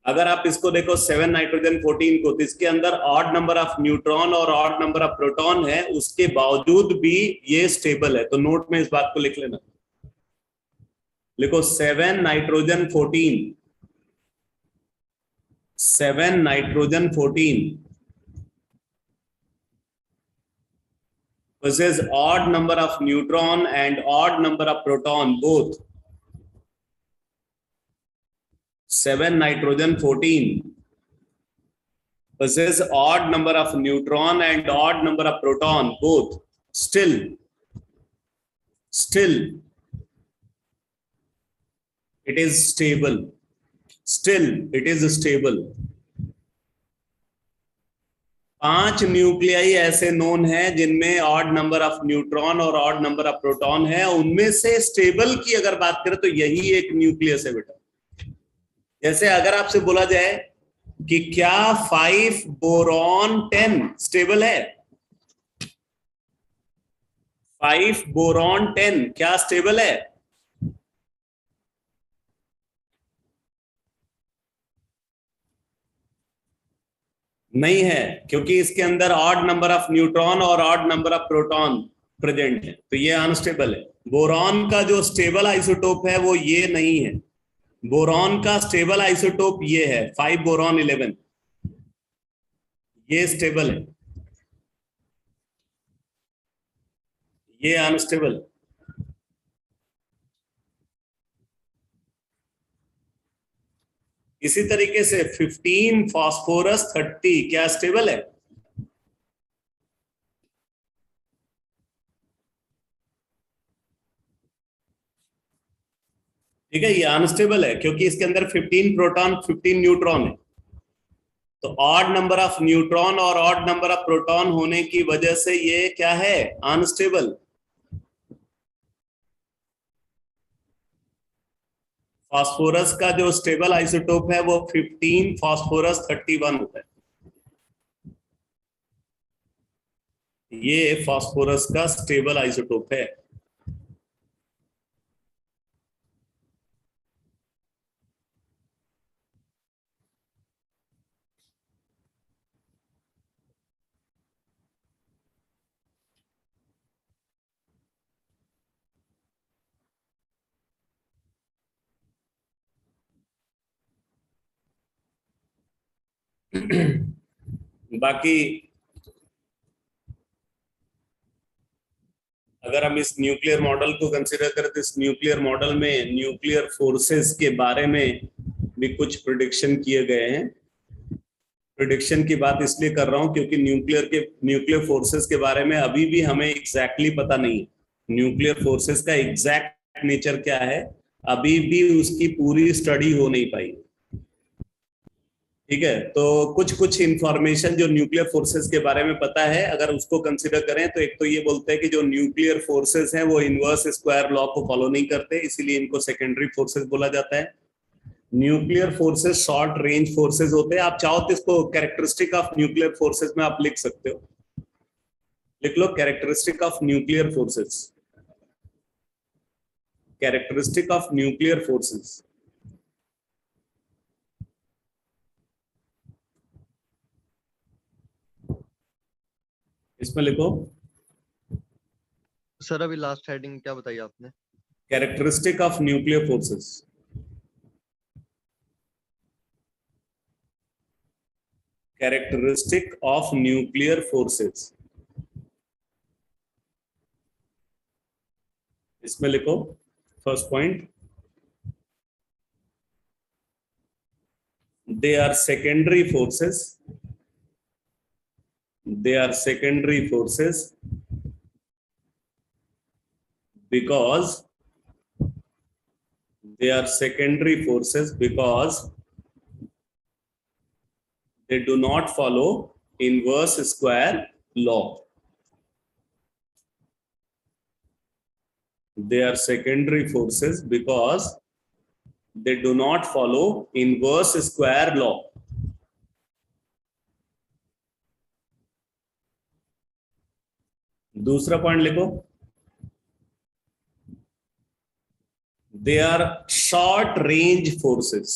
[SPEAKER 1] अगर आप इसको देखो 7 नाइट्रोजन 14 को, तो इसके अंदर ऑड नंबर ऑफ न्यूट्रॉन और ऑड नंबर ऑफ प्रोटॉन है, उसके बावजूद भी ये स्टेबल है। तो नोट में इस बात को लिख लेना, लिखो 7 nitrogen 14, 7 nitrogen 14 possess odd number of neutron and odd number of proton both. 7 nitrogen 14 possess odd number of neutron and odd number of proton both. Still it is stable. Still it is stable. 5 nuclei ऐसे नोन हैं जिनमें ऑड नंबर ऑफ न्यूट्रॉन और ऑड नंबर ऑफ प्रोटॉन है। उनमें से स्टेबल की अगर बात करें तो यही एक न्यूक्लियस है बेटा। जैसे अगर आपसे बोला जाए कि क्या 5 बोरॉन 10 स्टेबल है, 5 बोरॉन 10 क्या स्टेबल है? नहीं है, क्योंकि इसके अंदर ऑड नंबर ऑफ न्यूट्रॉन और odd number of proton present है, तो ये अनस्टेबल है। बोरॉन का जो स्टेबल आइसोटोप है वो ये नहीं है। बोरॉन का स्टेबल आइसोटोप ये है 5 बोरॉन 11, ये स्टेबल है, ये अनस्टेबल। इसी तरीके से 15 फास्फोरस 30 क्या स्टेबल है? ठीक है, ये अनस्टेबल है क्योंकि इसके अंदर 15 प्रोटॉन 15 न्यूट्रॉन है। तो ऑड नंबर ऑफ न्यूट्रॉन और ऑड नंबर ऑफ प्रोटॉन होने की वजह से ये क्या है? अनस्टेबल। फास्फोरस का जो स्टेबल आइसोटोप है वो 15 फास्फोरस 31 होता है। ये फास्फोरस का स्टेबल आइसोटोप है। बाकी अगर हम इस न्यूक्लियर मॉडल को कंसीडर करें तो इस न्यूक्लियर मॉडल में न्यूक्लियर फोर्सेस के बारे में भी कुछ प्रिडिक्शन किए गए हैं। प्रिडिक्शन की बात इसलिए कर रहा हूं क्योंकि न्यूक्लियर फोर्सेस के बारे में अभी भी हमें एग्जैक्टली पता नहीं है। न्यूक्लियर फोर्सेस का एग्जैक्ट नेचर क्या है, अभी भी उसकी पूरी स्टडी हो नहीं पाई। ठीक है, तो कुछ इंफॉर्मेशन जो न्यूक्लियर फोर्सेस के बारे में पता है, अगर उसको कंसीडर करें तो एक तो ये बोलते हैं कि जो न्यूक्लियर फोर्सेस हैं वो इनवर्स स्क्वायर लॉ को फॉलो नहीं करते, इसीलिए इनको सेकेंडरी फोर्सेस बोला जाता है। Nuclear forces short range forces होते हैं। आप चाहो तो इसको कैरेक्टरिस्टिक ऑफ न्यूक्लियर फोर्सेस में आप लिख सकते हो। लिख लो characteristic of nuclear forces, characteristic of nuclear forces. इसमें लिखो
[SPEAKER 4] सर अभी लास्ट हेडिंग क्या बताई आपने?
[SPEAKER 1] Characteristic of nuclear forces. Characteristic of nuclear forces, इसमें लिखो first point, they are secondary forces, they are secondary forces because they are secondary forces because they do not follow inverse square law. They are secondary forces because they do not follow inverse square law. दूसरा पॉइंट लिखो, they are short range forces,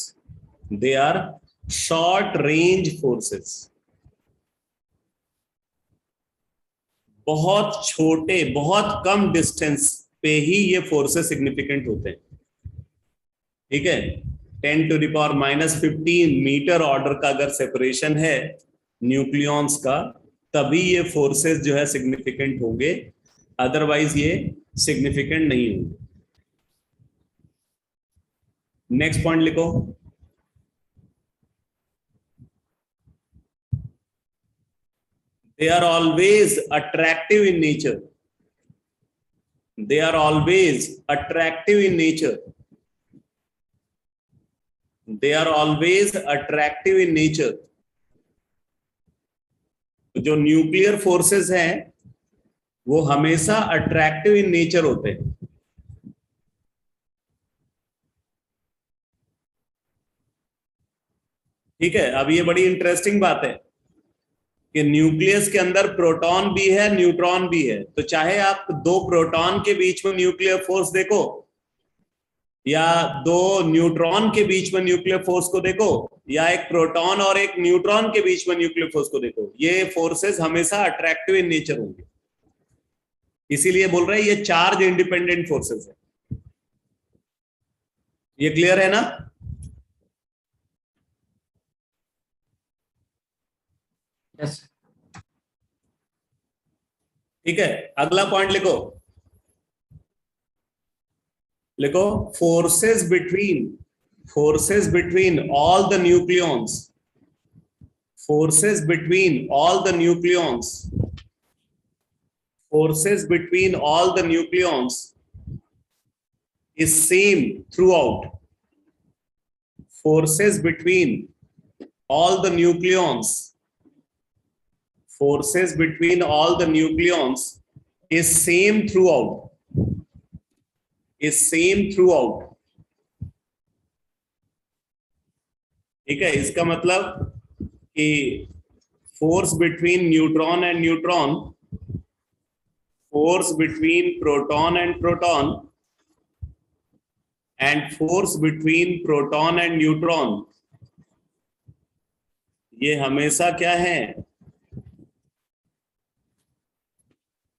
[SPEAKER 1] they are short range forces, बहुत छोटे बहुत कम डिस्टेंस पे ही ये फोर्सेस सिग्निफिकेंट होते हैं, ठीक है। 10⁻⁻15 मीटर ऑर्डर का अगर सेपरेशन है न्यूक्लियॉन्स का, तभी ये फोर्सेस जो है सिग्निफिकेंट होंगे, अदरवाइज ये सिग्निफिकेंट नहीं होंगे। नेक्स्ट पॉइंट लिखो, they are always attractive in nature, they are always attractive in nature, they are always attractive in nature। जो न्यूक्लियर फोर्सेस हैं वो हमेशा अट्रैक्टिव इन नेचर होते हैं, ठीक है। अब ये बड़ी इंटरेस्टिंग बात है कि न्यूक्लियस के अंदर प्रोटॉन भी है न्यूट्रॉन भी है, तो चाहे आप दो प्रोटॉन के बीच में न्यूक्लियर फोर्स देखो या दो न्यूट्रॉन के बीच में न्यूक्लियर फोर्स को देखो या एक प्रोटॉन और एक न्यूट्रॉन के बीच में न्यूक्लियर फोर्स को देखो, ये फोर्सेस हमेशा अट्रैक्टिव इन नेचर होंगे। इसीलिए बोल रहे हैं ये चार्ज इंडिपेंडेंट फोर्सेस है। ये क्लियर है ना?
[SPEAKER 2] Yes.
[SPEAKER 1] ठीक है, अगला पॉइंट लिखो, लिखो forces between all the nucleons, forces between all the nucleons, forces between all the nucleons is same throughout, forces between all the nucleons, forces between all the nucleons is same throughout, is same throughout, ठीक है। इसका मतलब कि force between neutron and neutron, force between proton and proton and force between proton and neutron, ये हमेशा क्या है?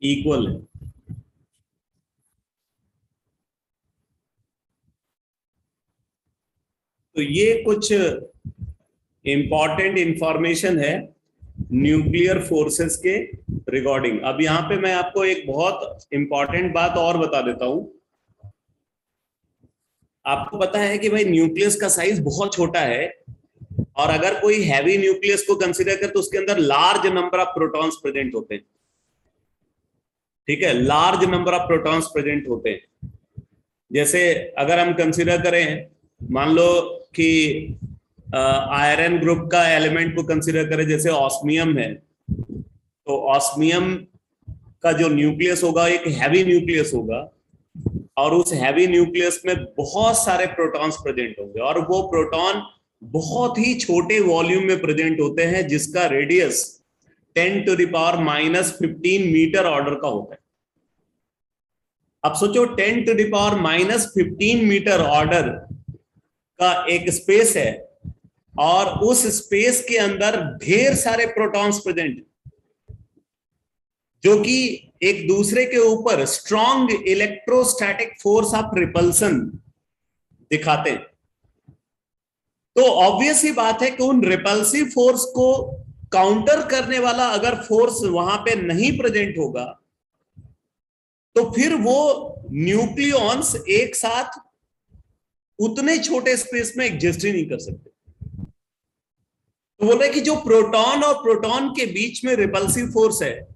[SPEAKER 1] इक्वल है। तो ये कुछ इंपॉर्टेंट इंफॉर्मेशन है न्यूक्लियर फोर्सेस के रिगार्डिंग। अब यहां पे मैं आपको एक बहुत इंपॉर्टेंट बात और बता देता हूं। आपको पता है कि भाई न्यूक्लियस का साइज बहुत छोटा है, और अगर कोई हैवी न्यूक्लियस को कंसीडर कर तो उसके अंदर large number of protons present होते हैं, ठीक है, large number of protons present होते हैं। जैसे अगर हम कंसीडर करें, मान लो कि आयरन ग्रुप का एलिमेंट को कंसीडर करें, जैसे ऑस्मियम है, तो ऑस्मियम का जो न्यूक्लियस होगा एक हैवी न्यूक्लियस होगा, और उस हैवी न्यूक्लियस में बहुत सारे प्रोटॉन्स प्रेजेंट होंगे, और वो प्रोटॉन बहुत ही छोटे वॉल्यूम में प्रेजेंट होते हैं जिसका रेडियस 10⁻⁻15 मीटर ऑर्डर का होता है। अब सोचो 10⁻⁻15 मीटर ऑर्डर का एक स्पेस है और उस स्पेस के अंदर ढेर सारे प्रोटॉन्स प्रेजेंट जो कि एक दूसरे के ऊपर strong electrostatic force of repulsion दिखाते हैं। तो ऑब्वियस ही बात है कि उन रिपल्सिव फोर्स को काउंटर करने वाला अगर फोर्स वहां पे नहीं प्रेजेंट होगा तो फिर वो न्यूक्लियॉन्स एक साथ उतने छोटे स्पेस में एग्जिस्ट ही नहीं कर सकते। तो बोल रहे कि जो प्रोटॉन और प्रोटॉन के बीच में रिपल्सिव फोर्स है,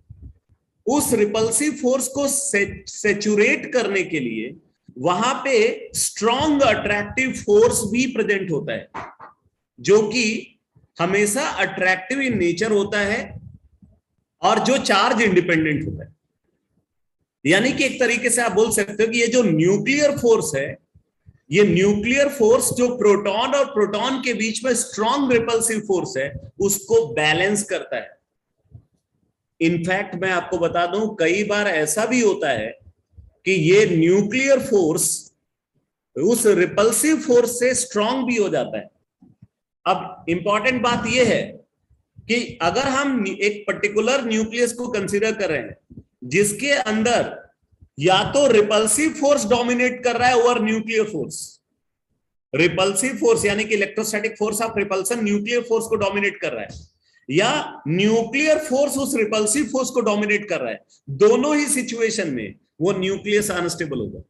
[SPEAKER 1] उस रिपल्सिव फोर्स को सेचुरेट करने के लिए वहां पे स्ट्रॉन्ग अट्रैक्टिव फोर्स भी प्रेजेंट होता है, जो कि हमेशा अट्रैक्टिव इन नेचर होता है और जो चार्ज इंडिपेंडेंट होता है। यानी कि एक तरीके से आप बोल सकते हो कि ये जो न्यूक्लियर फोर्स है, ये न्यूक्लियर फोर्स जो प्रोटॉन और प्रोटॉन के बीच में स्ट्रॉन्ग रिपल्सिव फोर्स है उसको बैलेंस करता है। इनफैक्ट मैं आपको बता दूं, कई बार ऐसा भी होता है कि ये न्यूक्लियर फोर्स उस रिपल्सिव फोर्स से स्ट्रॉन्ग भी हो जाता है। अब इंपॉर्टेंट बात यह है कि अगर हम एक पर्टिकुलर न्यूक्लियस को कंसीडर कर रहे हैं जिसके अंदर या तो रिपल्सिव फोर्स डोमिनेट कर रहा है over nuclear force, repulsive force यानी कि electrostatic force of repulsion nuclear force को डोमिनेट कर रहा है, या न्यूक्लियर फोर्स उस रिपल्सिव फोर्स को डोमिनेट कर रहा है, दोनों ही सिचुएशन में वो न्यूक्लियस अनस्टेबल होगा।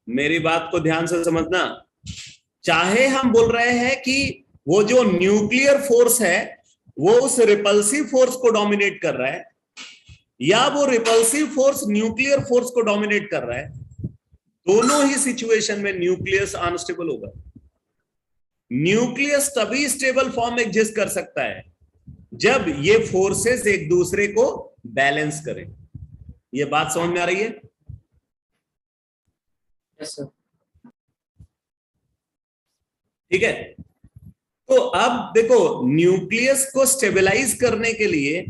[SPEAKER 1] मेरी बात को ध्यान से समझना, चाहे हम बोल रहे हैं कि वो जो न्यूक्लियर फोर्स है वो उस रिपल्सिव फोर्स को डोमिनेट कर रहा है या वो रिपल्सिव फोर्स न्यूक्लियर फोर्स को डोमिनेट कर रहा है, दोनों ही सिचुएशन में न्यूक्लियस अनस्टेबल होगा। न्यूक्लियस तभी स्टेबल फॉर्म एग्जिस्ट कर सकता है जब ये फोर्सेस एक दूसरे को बैलेंस करें। ये बात समझ में आ रही है?
[SPEAKER 2] Yes sir.
[SPEAKER 1] ठीक है, तो अब देखो न्यूक्लियस को स्टेबलाइज करने के लिए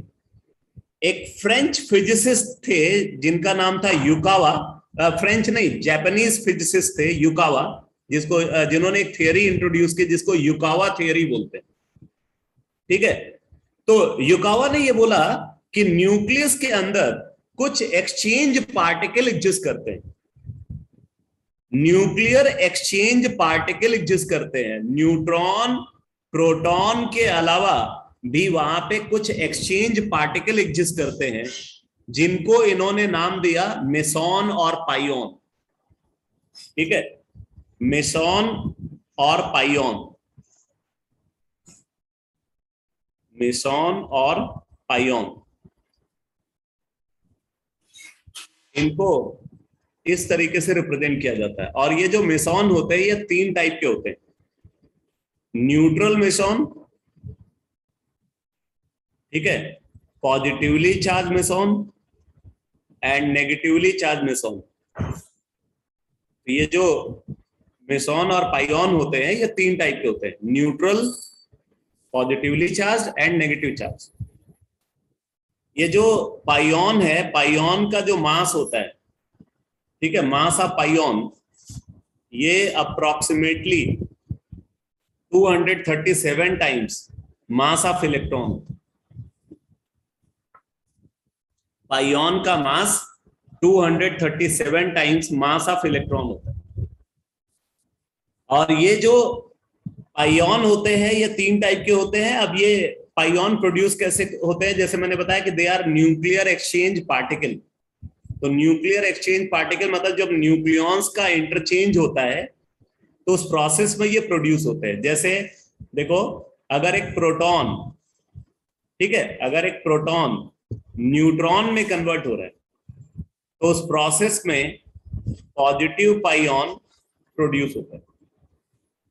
[SPEAKER 1] एक फ्रेंच फिजिसिस्ट थे जिनका नाम था युकावा, फ्रेंच नहीं जापानीज फिजिसिस्ट थे युकावा, जिन्होंने एक थियरी इंट्रोड्यूस की जिसको युकावा थियरी बोलते हैं। ठीक है, तो युकावा ने ये बोला कि न्यूक्लियस के अंदर कुछ एक्सचेंज पार्टिकल एग्जिस्ट करते हैं, न्यूक्लियर एक्सचेंज पार्टिकल एग्जिस्ट करते हैं। न्यूट्रॉन प्रोटॉन के अलावा भी वहां पे कुछ एक्सचेंज पार्टिकल एग्जिस्ट करते हैं जिनको इन्होंने नाम दिया मेसॉन और पाइऑन। ठीक है, मेसॉन और पाइऑन, मेसॉन और पाइऑन, इनको इस तरीके से रिप्रेजेंट किया जाता है। और ये जो मेसॉन होते हैं ये 3 टाइप के होते हैं, न्यूट्रल मेसॉन, ठीक है, positively charge meson and negatively charge meson. तो ये जो मेसॉन और पाइऑन होते हैं ये 3 टाइप के होते हैं, neutral, positively charge and negative charge. ये जो पाइऑन है, पाइऑन का जो मास होता है, ठीक है, मास ऑफ पाइऑन, ये approximately 237 times mass of electron. Pion का mass 237 times mass of electron होता है। और ये जो पाइऑन होते हैं ये 3 टाइप के होते हैं। अब ये पाइऑन प्रोड्यूस कैसे होते हैं, जैसे मैंने बताया कि they are nuclear exchange particle. तो न्यूक्लियर एक्सचेंज पार्टिकल मतलब जब न्यूक्लियॉन्स का इंटरचेंज होता है तो उस प्रोसेस में ये प्रोड्यूस होते हैं। जैसे देखो, अगर एक प्रोटॉन, ठीक है, अगर एक प्रोटॉन न्यूट्रॉन में कन्वर्ट हो रहा है तो उस प्रोसेस में पॉजिटिव पाइऑन प्रोड्यूस होता है।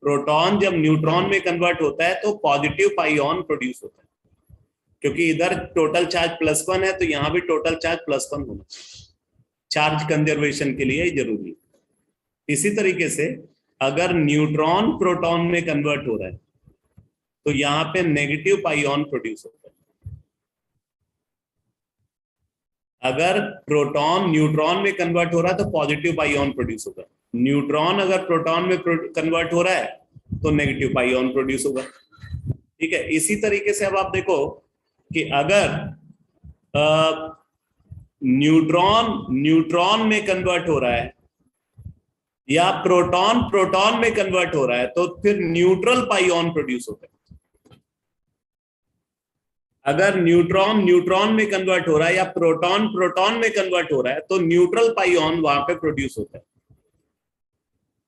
[SPEAKER 1] प्रोटॉन जब न्यूट्रॉन में कन्वर्ट होता है तो पॉजिटिव पाइऑन प्रोड्यूस होता है, क्योंकि इधर टोटल चार्ज +1 है तो यहां भी टोटल चार्ज +1 होना चाहिए। चार्ज कंजर्वेशन के लिए जरूरी है। इसी तरीके से अगर न्यूट्रॉन प्रोटॉन में कन्वर्ट हो रहा है तो यहाँ पे नेगेटिव पाइऑन प्रोड्यूस होता है। अगर प्रोटॉन न्यूट्रॉन में कन्वर्ट हो रहा है तो पॉजिटिव पाइऑन प्रोड्यूस होगा। न्यूट्रॉन अगर प्रोटॉन में कन्वर्ट हो रहा है तो नेगेटिव पाइऑन प्रोड्यूस होगा। ठीक है, इसी तरीके से अब आप देखो कि अगर न्यूट्रॉन न्यूट्रॉन में कन्वर्ट हो रहा है या प्रोटॉन प्रोटॉन में कन्वर्ट हो रहा है तो फिर न्यूट्रल पाइऑन प्रोड्यूस होता है। अगर न्यूट्रॉन न्यूट्रॉन में कन्वर्ट हो रहा है या प्रोटॉन प्रोटॉन में कन्वर्ट हो रहा है तो न्यूट्रल पाइऑन वहां पे प्रोड्यूस होता है।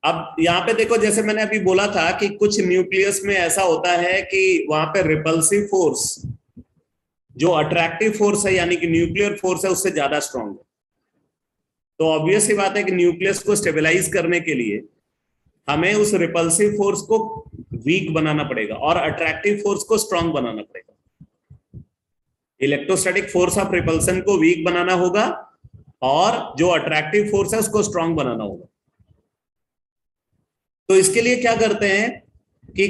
[SPEAKER 1] अब यहां पे देखो, जैसे मैंने अभी बोला था कि कुछ न्यूक्लियस में ऐसा होता है कि वहां पे रिपल्सिव फोर्स जो अट्रैक्टिव फोर्स है यानी कि न्यूक्लियर फोर्स है उससे ज्यादा स्ट्रांग है। तो ऑब्वियस ही बात है कि न्यूक्लियस को स्टेबलाइज करने के लिए हमें उस रिपल्सिव फोर्स को वीक बनाना पड़ेगा और अट्रैक्टिव फोर्स को स्ट्रांग बनाना पड़ेगा। इलेक्ट्रोस्टैटिक फोर्स ऑफ रिपल्सन को वीक बनाना होगा और जो अट्रैक्टिव फोर्स है उसको स्ट्रांग बनाना होगा। तो इसके लिए क्या करते हैं कि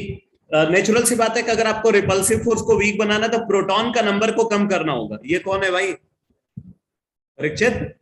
[SPEAKER 1] नेचुरल सी बात है कि अगर आपको रिपल्सिव फोर्स को वीक बनाना है तो प्रोटॉन का नंबर को कम करना होगा। ये कौन है भाई? परीक्षित।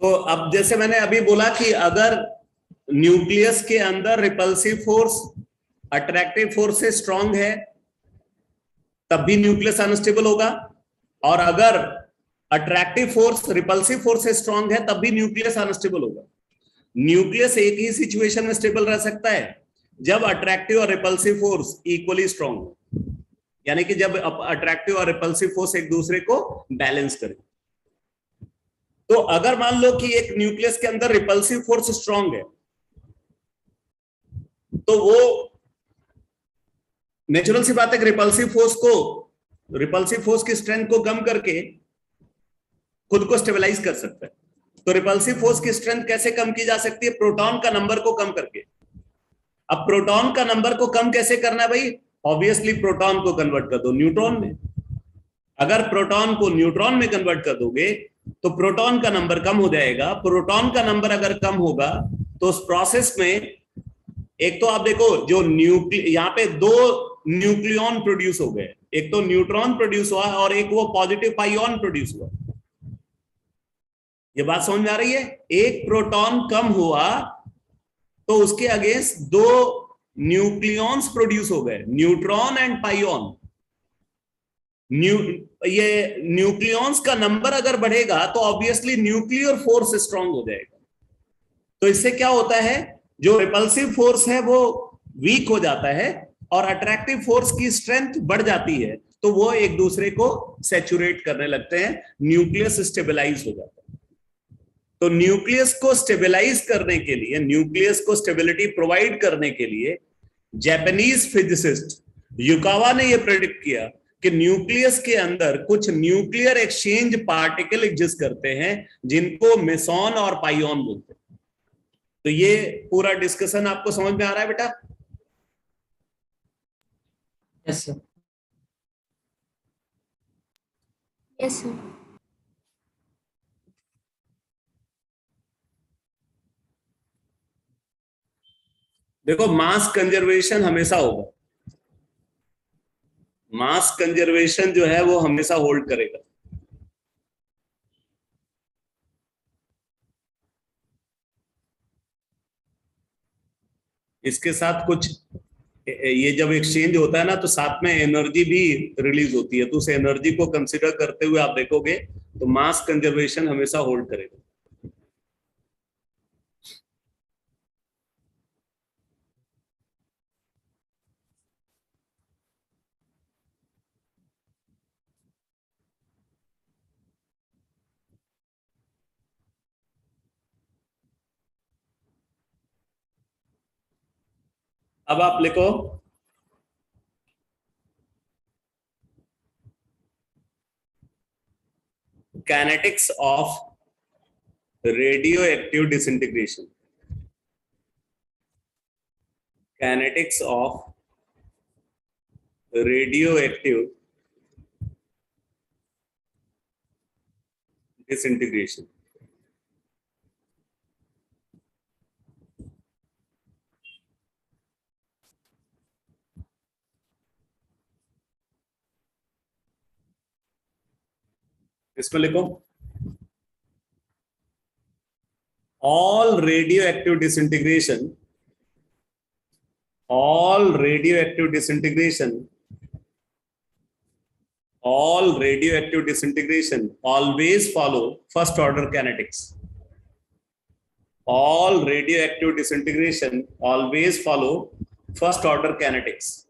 [SPEAKER 1] तो अब जैसे मैंने अभी बोला कि अगर न्यूक्लियस के अंदर रिपल्सिव फोर्स अट्रैक्टिव फोर्स से स्ट्रांग है तब भी न्यूक्लियस अनस्टेबल होगा, और अगर अट्रैक्टिव फोर्स रिपल्सिव फोर्स से स्ट्रांग है तब भी न्यूक्लियस अनस्टेबल होगा। न्यूक्लियस एक ही सिचुएशन में स्टेबल रह सकता है जब अट्रैक्टिव और रिपल्सिव फोर्स इक्वली स्ट्रांग हो, यानी कि जब अट्रैक्टिव और रिपल्सिव फोर्स एक दूसरे को बैलेंस करें। तो अगर मान लो कि एक न्यूक्लियस के अंदर रिपल्सिव फोर्स स्ट्रांग है तो वो नेचुरल सी बात है कि रिपल्सिव फोर्स की स्ट्रेंथ को कम करके खुद को स्टेबलाइज कर सकता है। तो रिपल्सिव फोर्स की स्ट्रेंथ कैसे कम की जा सकती है? प्रोटॉन का नंबर को कम करके। अब प्रोटॉन का नंबर को कम कैसे करना है भाई? ऑब्वियसली प्रोटॉन को कन्वर्ट कर दो न्यूट्रॉन में। अगर प्रोटॉन को न्यूट्रॉन में कन्वर्ट कर दोगे तो प्रोटॉन का नंबर कम हो जाएगा। प्रोटॉन का नंबर अगर कम होगा तो उस प्रोसेस में एक तो आप देखो जो यहाँ पे दो न्यूक्लियॉन प्रोड्यूस हो गए, एक तो न्यूट्रॉन प्रोड्यूस हुआ और एक वो पॉजिटिव पाइऑन प्रोड्यूस हुआ। ये बात समझ में आ रही है? एक प्रोटॉन कम हुआ तो उसके अगेंस्ट दो न्यूक्लियॉन्स प्रोड्यूस हो गए, न्यूट्रॉन एंड पाइऑन। ये न्यूक्लियॉन्स का नंबर अगर बढ़ेगा तो ऑब्वियसली न्यूक्लियर फोर्स स्ट्रांग हो जाएगा। तो इससे क्या होता है, जो रिपल्सिव फोर्स है वो वीक हो जाता है और अट्रैक्टिव फोर्स की स्ट्रेंथ बढ़ जाती है, तो वो एक दूसरे को सैचुरेट करने लगते हैं, न्यूक्लियस स्टेबलाइज हो जाता है। तो न्यूक्लियस को स्टेबलाइज करने के लिए, न्यूक्लियस को स्टेबिलिटी प्रोवाइड करने के लिए जापानीज फिजिसिस्ट युकावा ने यह प्रेडिक्ट किया कि न्यूक्लियस के अंदर कुछ न्यूक्लियर एक्सचेंज पार्टिकल एग्जिस्ट करते हैं जिनको मेसॉन और पाइऑन बोलते हैं। तो ये पूरा डिस्कशन आपको समझ में आ रहा है बेटा?
[SPEAKER 2] Yes sir.
[SPEAKER 3] Yes, sir.
[SPEAKER 1] देखो, मास कंजर्वेशन हमेशा होगा। मास कंजर्वेशन जो है वो हमेशा होल्ड करेगा। इसके साथ कुछ ये जब एक्सचेंज होता है ना तो साथ में एनर्जी भी रिलीज होती है, तो उस एनर्जी को कंसीडर करते हुए आप देखोगे तो मास कंजर्वेशन हमेशा होल्ड करेगा। अब आप लिखो kinetics of radioactive disintegration. Kinetics of radioactive disintegration. इसमें लिखो all radioactive disintegration always follow first order kinetics. All radioactive disintegration always follow first order kinetics.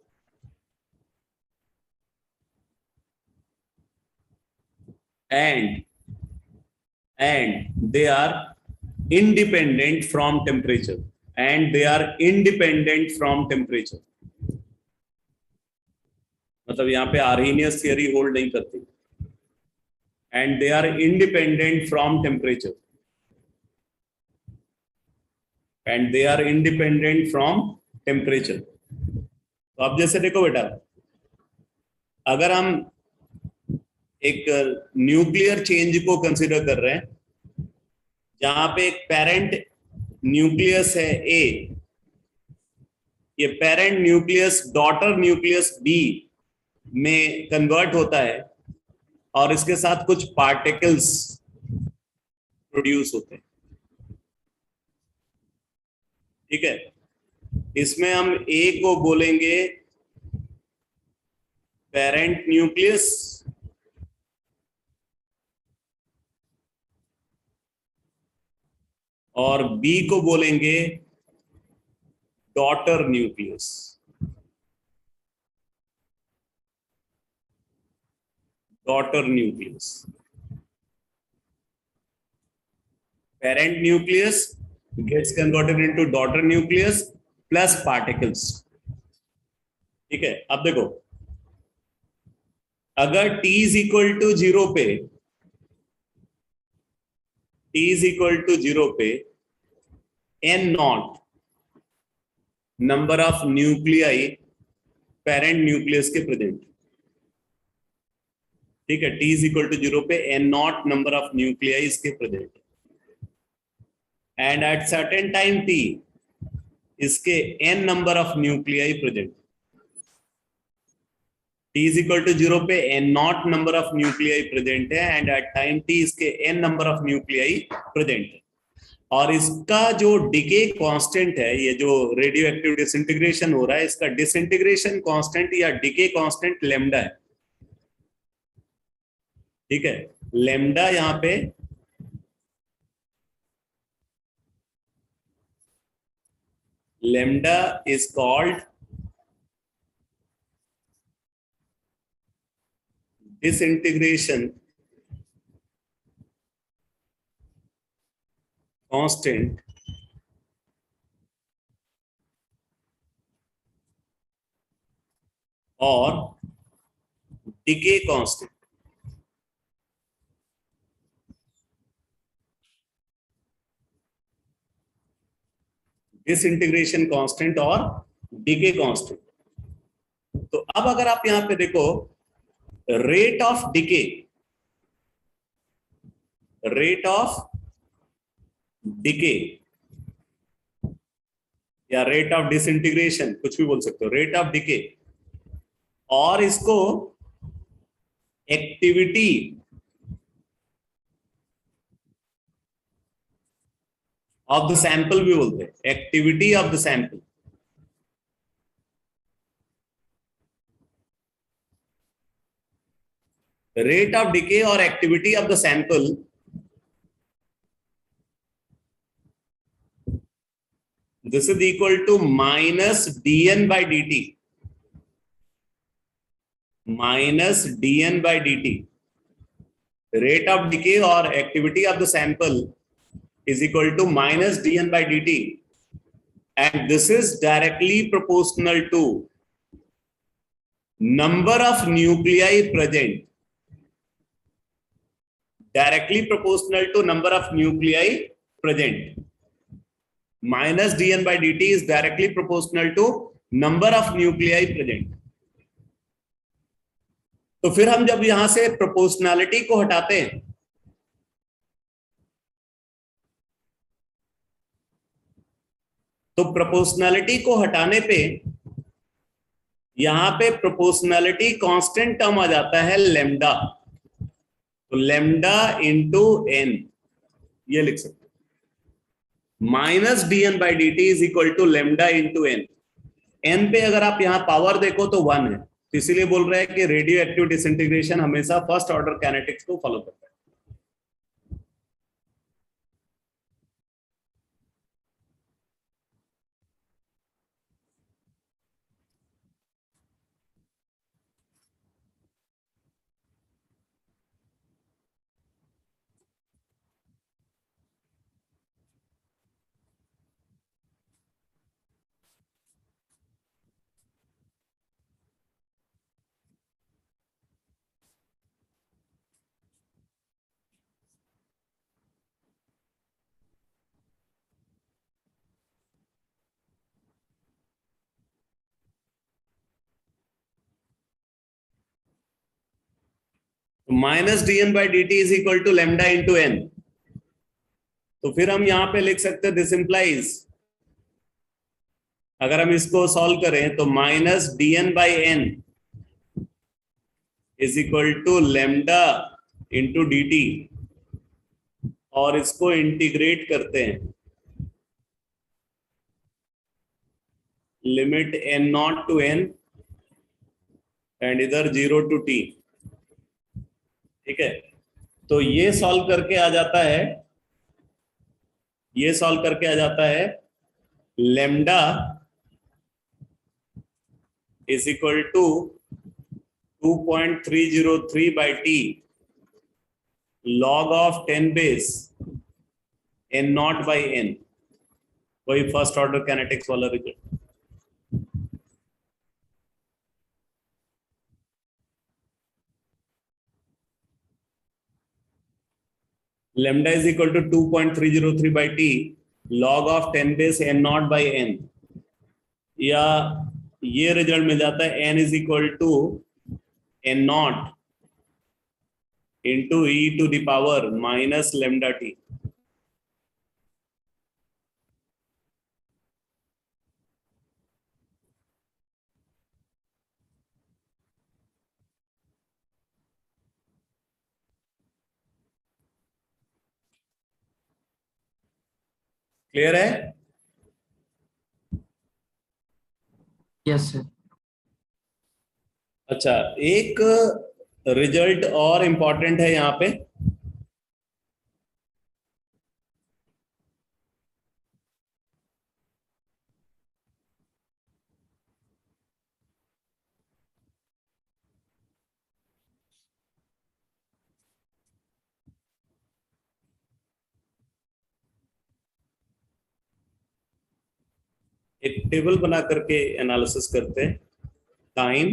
[SPEAKER 1] And they are independent from temperature. मतलब यहाँ पे आर्हेनियस थियरी होल्ड नहीं करती. And they are independent from temperature. तो अब जैसे देखो बेटा, अगर हम एक न्यूक्लियर चेंज को कंसीडर कर रहे हैं जहां पे एक पेरेंट न्यूक्लियस है ए, ये parent nucleus daughter nucleus B में कन्वर्ट होता है और इसके साथ कुछ पार्टिकल्स प्रोड्यूस होते हैं. ठीक है, इसमें हम ए को बोलेंगे पेरेंट न्यूक्लियस और बी को बोलेंगे daughter nucleus. Parent nucleus gets converted into daughter nucleus plus particles. ठीक है, अब देखो अगर T is equal to 0 पे n not number of nuclei parent nucleus के प्रेजेंट. ठीक है, T is equal to 0 पे n not number of nuclei इसके present. And at certain time t इसके n number of nuclei present. T is equal to 0 पे n naught number of nuclei present है and at time t इसके n number of nuclei present है. और इसका जो डिके कांस्टेंट है, ये जो रेडियो एक्टिव डिसइंटीग्रेशन हो रहा है, इसका डिसइंटीग्रेशन कांस्टेंट या डिके कांस्टेंट लेमडा है. ठीक है, लेमडा यहाँ पे lambda is called disintegration constant or decay constant. Disintegration constant और डीके कांस्टेंट. तो अब अगर आप यहां पे देखो रेट ऑफ डीके, या रेट ऑफ डिसइंटीग्रेशन, कुछ भी बोल सकते हो, रेट ऑफ डीके, और इसको एक्टिविटी ऑफ द सैंपल भी बोलते हैं. Activity of the sample. Rate of decay और activity of the sample this is equal to minus dn by dt. Rate of decay और activity of the sample is equal to minus dn by dt. and this is directly proportional to number of nuclei present. Directly proportional to number of nuclei present. Minus dn by dt is directly proportional to number of nuclei present. तो फिर हम जब यहां से प्रोपोर्शनैलिटी को हटाते हैं, तो प्रोपोर्शनैलिटी को हटाने पे यहां पे प्रोपोर्शनैलिटी कांस्टेंट टर्म आ जाता है लेम्डा, तो लेम्डा इंटू एन ये लिख सकते हैं। Minus D N by D T is equal to lambda into N. N पे अगर आप यहां पावर देखो तो 1 है, तो इसीलिए बोल रहे हैं कि रेडियो एक्टिव डिसइंटीग्रेशन हमेशा फर्स्ट ऑर्डर काइनेटिक्स को फॉलो करता है। Minus D N by D T is equal to lambda into N, तो फिर हम यहां पे लिख सकते हैं दिस इंप्लाइज, अगर हम इसको सॉल्व करें तो minus D N by N is equal to lambda into D T, और इसको इंटीग्रेट करते हैं limit N naught to N and इधर 0 टू टी। ठीक है, तो ये सॉल्व करके आ जाता है, ये सॉल्व करके आ जाता है lambda is equal to 2.303 by T log of 10 base N naught by N, वही फर्स्ट ऑर्डर काइनेटिक्स वाला result. lambda is equal to 2.303 by t log of 10 base n naught by n, या ये रिजल्ट मिल जाता है n is equal to n naught into e to the power minus lambda t। Clear है?
[SPEAKER 2] Yes sir.
[SPEAKER 1] अच्छा, एक रिजल्ट और इंपॉर्टेंट है यहाँ पे, एक टेबल बना करके एनालिसिस करते हैं। Time,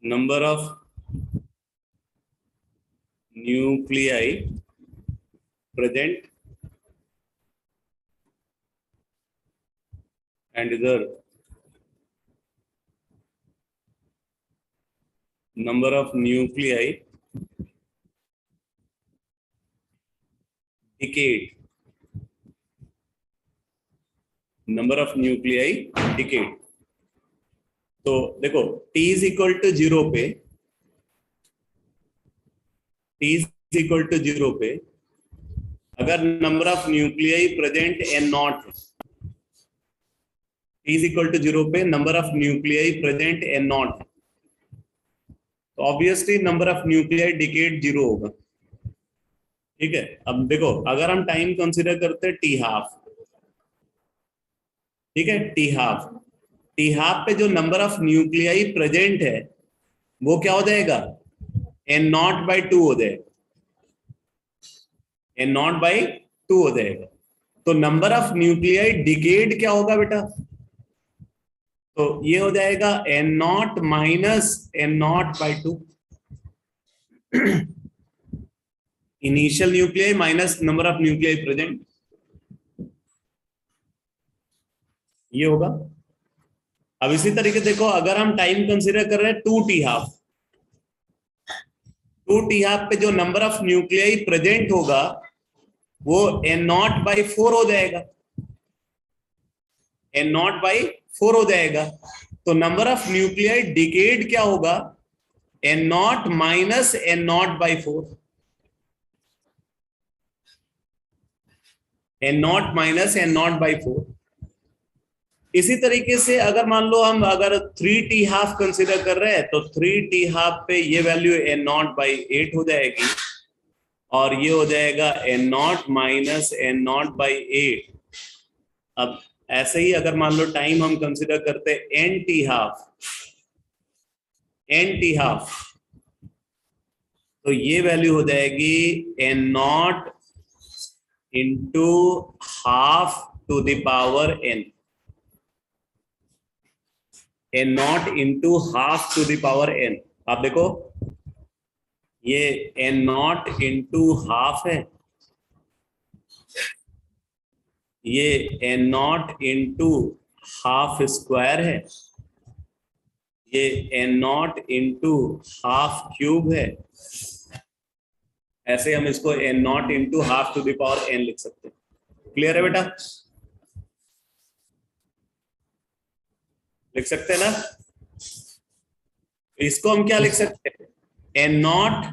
[SPEAKER 1] number of nuclei present and इधर number of nuclei decayed, number of nuclei decayed. तो देखो t इज इक्वल टू 0 पे, t इज इक्वल टू 0 पे अगर number of nuclei present n naught, t is equal to 0 पे number of nuclei present n naught, तो obviously number of nuclei decayed 0 होगा। ठीक है, अब देखो अगर हम टाइम कंसीडर करते हैं टी हाफ, ठीक है, टी हाफ, टी हाफ पे जो नंबर ऑफ न्यूक्लियाई प्रेजेंट है वो क्या हो जाएगा, एन नॉट बाई 2 हो जाएगा, एन नॉट बाई 2 हो जाएगा। तो नंबर ऑफ न्यूक्लियाई डिकेड क्या होगा बेटा? तो ये हो जाएगा N naught minus N naught by 2, initial nuclei minus number of nuclei present, ये होगा। अब इसी तरीके देखो, अगर हम टाइम कंसीडर कर रहे हैं 2t12, 2t12 पे जो नंबर ऑफ न्यूक्लियाई प्रेजेंट होगा वो एन नॉट बाई 4 हो जाएगा, एन नॉट बाई 4 हो जाएगा। तो नंबर ऑफ न्यूक्लियाई डिकेड क्या होगा? N naught minus N naught by 4, N naught minus N naught by 4। इसी तरीके से अगर मान लो हम अगर 3t12 कंसीडर कर रहे हैं तो 3t12 पे ये वैल्यू एन नॉट बाई 8 हो जाएगी, और ये हो जाएगा N naught minus N naught by 8। अब ऐसे ही अगर मान लो टाइम हम कंसीडर करते हैं n t हाफ, तो ये वैल्यू हो जाएगी N naught into half to the power n, N naught into half to the power n। आप देखो ये एन नॉट इंटू हाफ है, ये N naught into half square है, ये N naught into half cube है। ऐसे हम इसको N naught into half to the power n लिख सकते हैं। क्लियर है बेटा? लिख सकते हैं ना? इसको हम क्या लिख सकते हैं? N naught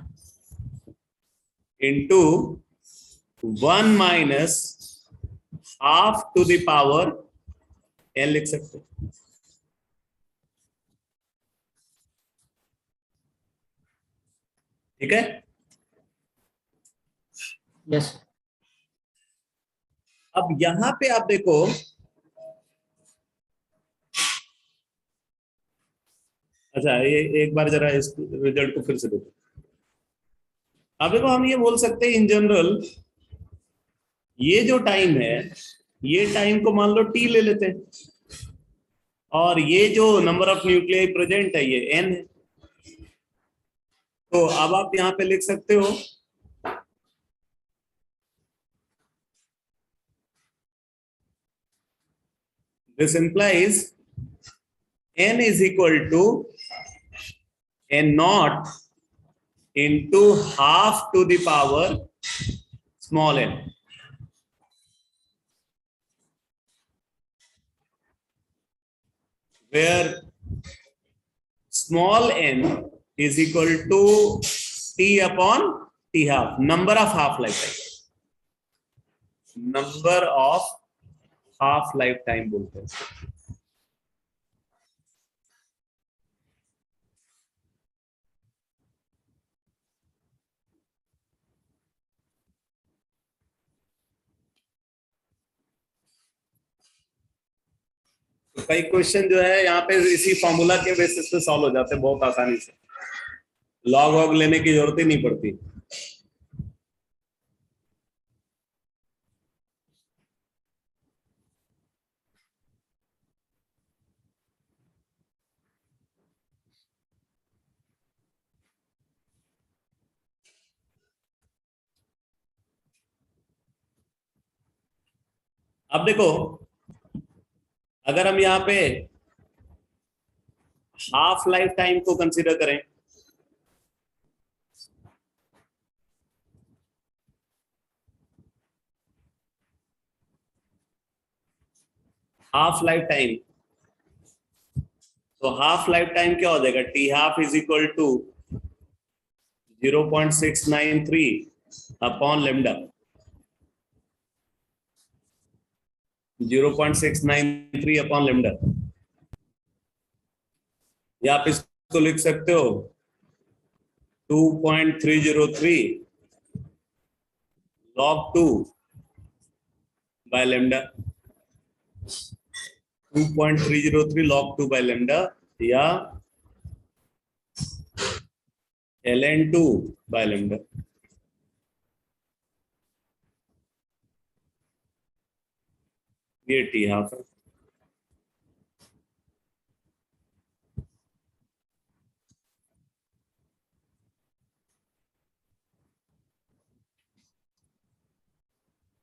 [SPEAKER 1] into 1 minus half to the power n लिख सकते हैं। ठीक है?
[SPEAKER 2] यस।
[SPEAKER 1] अब यहां पे आप देखो, अच्छा ये एक बार जरा इस रिजल्ट को फिर से देखो। अब देखो हम ये बोल सकते हैं इन जनरल, ये जो टाइम है, ये टाइम को मान लो t ले लेते हैं, और ये जो नंबर ऑफ न्यूक्लियाई प्रेजेंट है ये n है। तो अब आप यहां पे लिख सकते हो this implies n is equal to n naught into half to the power small n, where small n is equal to t upon t half, number of half lifetime, number of half lifetime बोलते हैं। तो कई क्वेश्चन जो है यहाँ पे इसी फॉर्मूला के बेसिस पे सॉल्व हो जाते हैं बहुत आसानी से, लॉग वॉग लेने की जरूरत ही नहीं पड़ती। अब देखो अगर हम यहाँ पे हाफ लाइफ टाइम को कंसीडर करें, हाफ लाइफ टाइम, तो हाफ लाइफ टाइम क्या हो जाएगा? T half is equal to 0.693 upon lambda, 0.693 upon lambda, या आप इसको लिख सकते हो 2.303 log 2 by lambda, 2.303 log 2 by lambda, या ln2 by lambda. ये t हाफ है.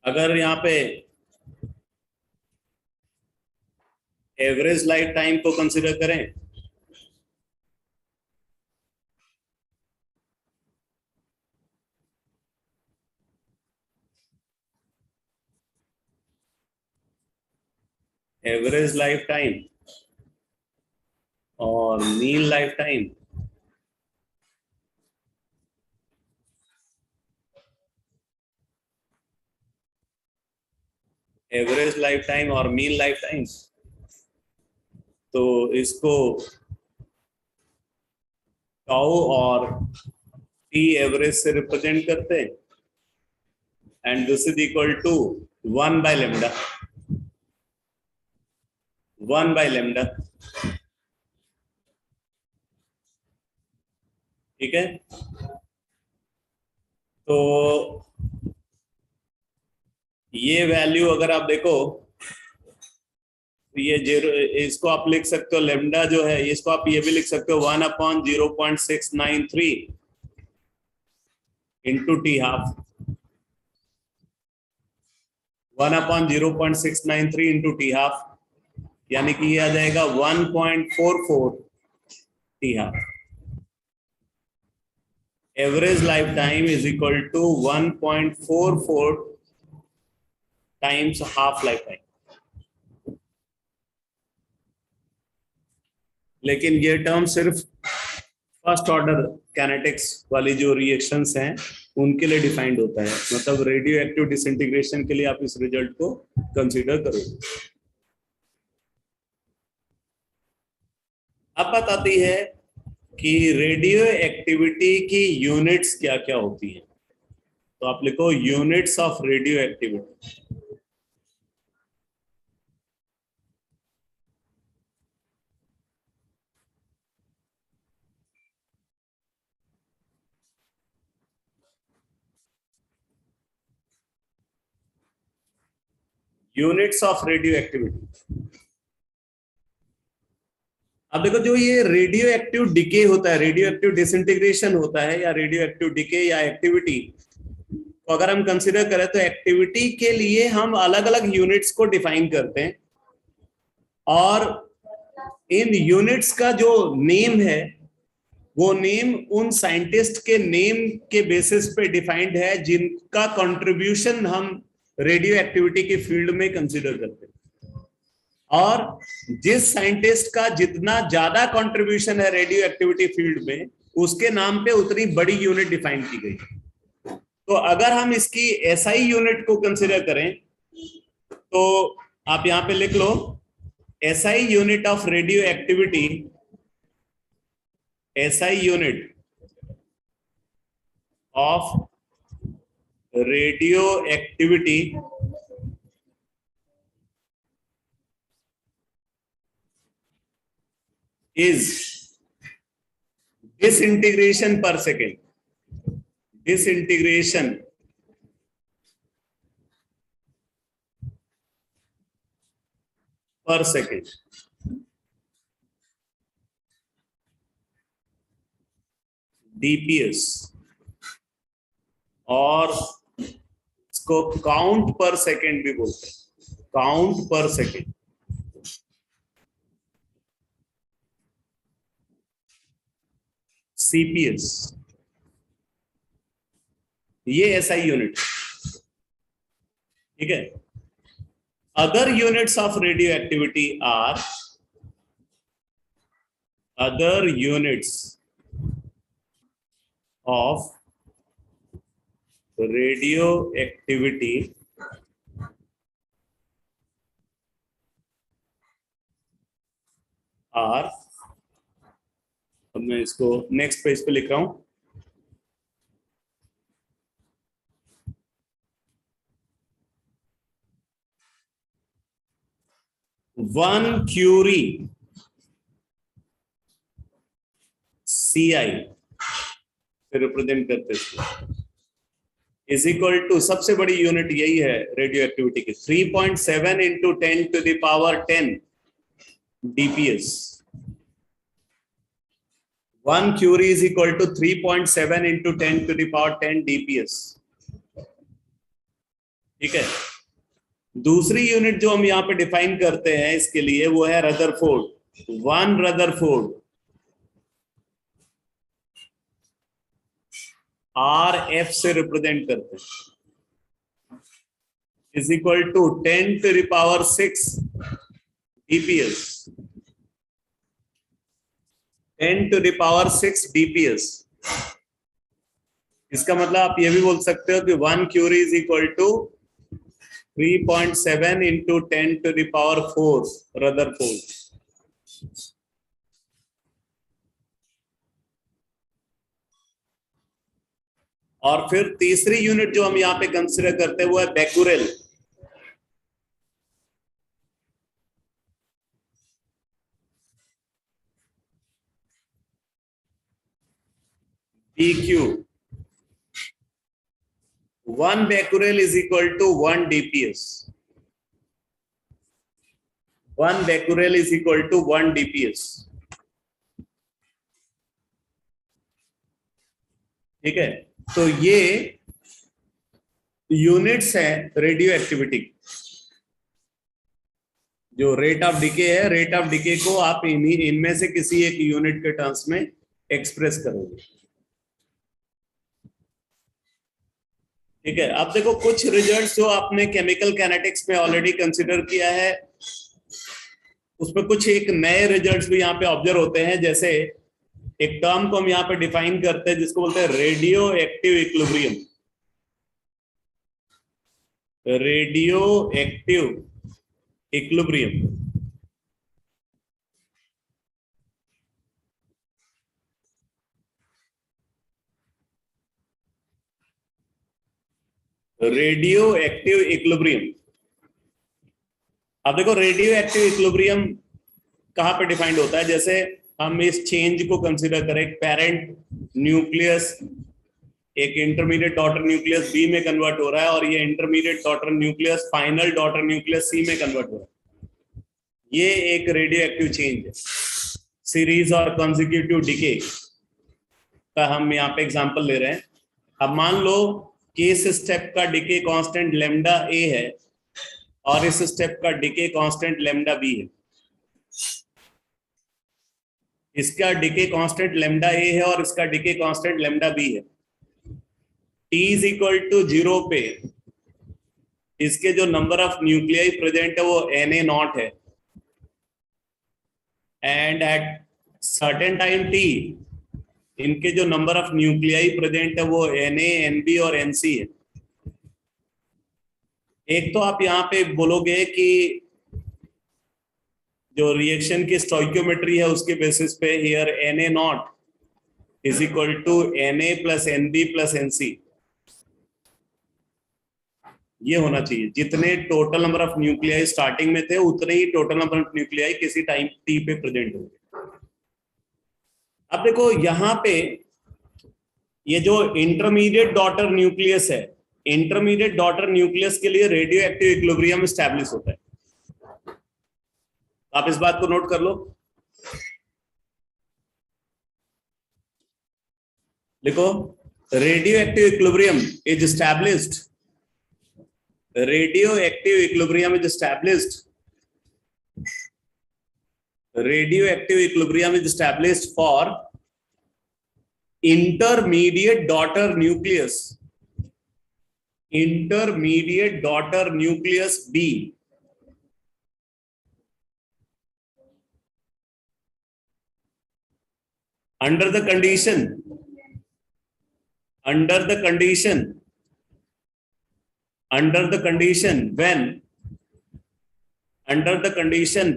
[SPEAKER 1] अगर यहाँ पे एवरेज लाइफ टाइम को कंसीडर करें, एवरेज लाइफ टाइम और mean life time, average life time और मीन लाइफ टाइम, तो इसको टाउ और टी एवरेज से रिप्रेजेंट करते हैं, and this is equal to 1 by lambda. 1 by lambda. ठीक है. तो ये वैल्यू अगर आप देखो, ये 0, इसको आप लिख सकते हो लेमडा जो है, इसको आप ये भी लिख सकते हो 1/0.693 into T half. 1/0.693 into T half, यानी कि ये आ जाएगा 1.44 T half. Average life time is equal to 1.44 times half life time. लेकिन ये टर्म सिर्फ फर्स्ट ऑर्डर कैनेटिक्स वाली जो रिएक्शंस हैं उनके लिए डिफाइंड होता है. मतलब रेडियो एक्टिव डिसइंटीग्रेशन के लिए आप इस रिजल्ट को कंसीडर करोगे. अब बात आती है कि रेडियो एक्टिविटी की यूनिट्स क्या क्या होती हैं. तो आप लिखो units of radio activity. Units of radio activity. अब देखो, जो ये रेडियो एक्टिव डिके होता है, रेडियो एक्टिव डिसइंटीग्रेशन होता है, या रेडियो एक्टिव डिके या एक्टिविटी को अगर हम कंसीडर करें, तो एक्टिविटी के लिए हम अलग अलग यूनिट्स को डिफाइन करते हैं, और इन यूनिट्स का जो नेम है वो नेम उन साइंटिस्ट के नेम के बेसिस पे डिफाइंड है जिनका कंट्रीब्यूशन हम रेडियो एक्टिविटी के फील्ड में कंसीडर करते हैं. और जिस साइंटिस्ट का जितना ज्यादा कंट्रीब्यूशन है रेडियो एक्टिविटी फील्ड में, उसके नाम पे उतनी बड़ी यूनिट डिफाइन की गई. तो अगर हम इसकी एसआई यूनिट को कंसीडर करें, तो आप यहां पे लिख लो SI unit of radio activity. SI unit of radio activity is disintegration per second. Disintegration per second. DPS, और इसको काउंट पर सेकेंड भी बोलते हैं. Count per second. CPS, ये SI यूनिट. ठीक है. Other units of radio activity are, other units of radio activity are, अब मैं इसको नेक्स्ट पेज पे लिख रहा हूं. वन क्यूरी CI से रिप्रेजेंट करते हैं, इज इक्वल टू, सबसे बड़ी यूनिट यही है रेडियो एक्टिविटी की, 3.7 into 10 to the power 10 DPS. 1 curie is equal to 3.7 into 10 to the power 10 DPS. ठीक है, दूसरी यूनिट जो हम यहाँ पे डिफाइन करते हैं इसके लिए वो है रदरफोर्ड। 1 रदरफोर्ड RF से रिप्रेजेंट करते हैं, is equal to 10 to the power 6 DPS। 10 to the power 6 DPS। इसका मतलब आप ये भी बोल सकते हो कि 1 curie is equal to 3.7 into 10 to the power 4 Rutherford. और फिर तीसरी यूनिट जो हम यहाँ पे कंसीडर करते हैं वो है Becquerel. BQ 1 becquerel is equal to 1 DPS। 1 becquerel is equal to 1 DPS। ठीक है, तो ये यूनिट्स है रेडियो एक्टिविटी। जो रेट ऑफ डिके है, रेट ऑफ डिके को आप इनमें से किसी एक यूनिट के टर्म्स में एक्सप्रेस करोगे। ठीक है, अब देखो कुछ रिजल्ट्स जो आपने केमिकल काइनेटिक्स में ऑलरेडी कंसीडर किया है, उसमें कुछ एक नए रिजल्ट्स भी यहाँ पे ऑब्जर्व होते हैं। जैसे एक टर्म को हम यहाँ पे डिफाइन करते हैं जिसको बोलते हैं radio active equilibrium. Radio active equilibrium. Radio active equilibrium. अब देखो रेडियो एक्टिव इक्विलिब्रियम कहां पे डिफाइंड होता है। जैसे हम इस चेंज को कंसीडर करें, एक पेरेंट न्यूक्लियस एक इंटरमीडिएट डॉटर न्यूक्लियस बी में कन्वर्ट हो रहा है और ये intermediate daughter nucleus final daughter nucleus C में कन्वर्ट हो रहा है। ये एक रेडियो एक्टिव चेंज है। सीरीज और कंसेक्यूटिव डिके का हम यहाँ पे एग्जांपल ले रहे हैं। अब मान लो कि इस स्टेप का डिके कांस्टेंट लैम्डा ए है और इस स्टेप का डिके कांस्टेंट लैम्डा बी है। इसका डिके कांस्टेंट लैम्डा ए है और इसका डिके कांस्टेंट लैम्डा बी है। T इज इक्वल टू 0 पे इसके जो नंबर ऑफ न्यूक्लियाई प्रेजेंट है वो Na0 है, and at certain time T इनके जो नंबर ऑफ न्यूक्लियाई प्रेजेंट है वो Na, Nb और Nc है। एक तो आप यहाँ पे बोलोगे कि जो रिएक्शन की स्टोइकियोमेट्री है उसके बेसिस पे here Na0 is equal to Na plus Nb plus Nc। ये होना चाहिए, जितने total number of nuclei starting में थे उतने ही टोटल नंबर ऑफ न्यूक्लियाई किसी टाइम T पे प्रेजेंट होंगे। अब देखो यहाँ पे ये जो इंटरमीडिएट डॉटर न्यूक्लियस है, इंटरमीडिएट डॉटर न्यूक्लियस के लिए रेडियो एक्टिव इक्विलिब्रियम एस्टैब्लिश होता है। आप इस बात को नोट कर लो, देखो radio active equilibrium is established. Radioactive equilibrium is established. Radioactive equilibrium is established for intermediate daughter nucleus. Intermediate daughter nucleus B. Under the condition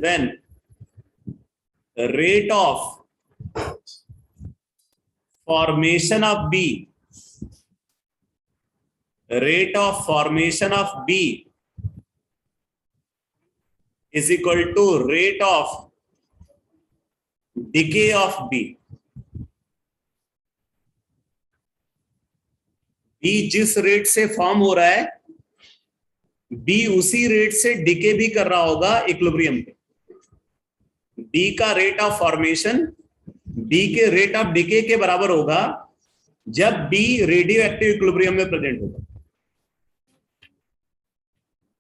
[SPEAKER 1] when the rate of formation of B is equal to rate of decay of B. B जिस रेट से फॉर्म हो रहा है, बी उसी रेट से डिके भी कर रहा होगा इक्विलिब्रियम पे। बी का रेट ऑफ फॉर्मेशन बी के रेट ऑफ डिके के बराबर होगा जब बी रेडियो एक्टिव इक्विलिब्रियम में प्रेजेंट होगा।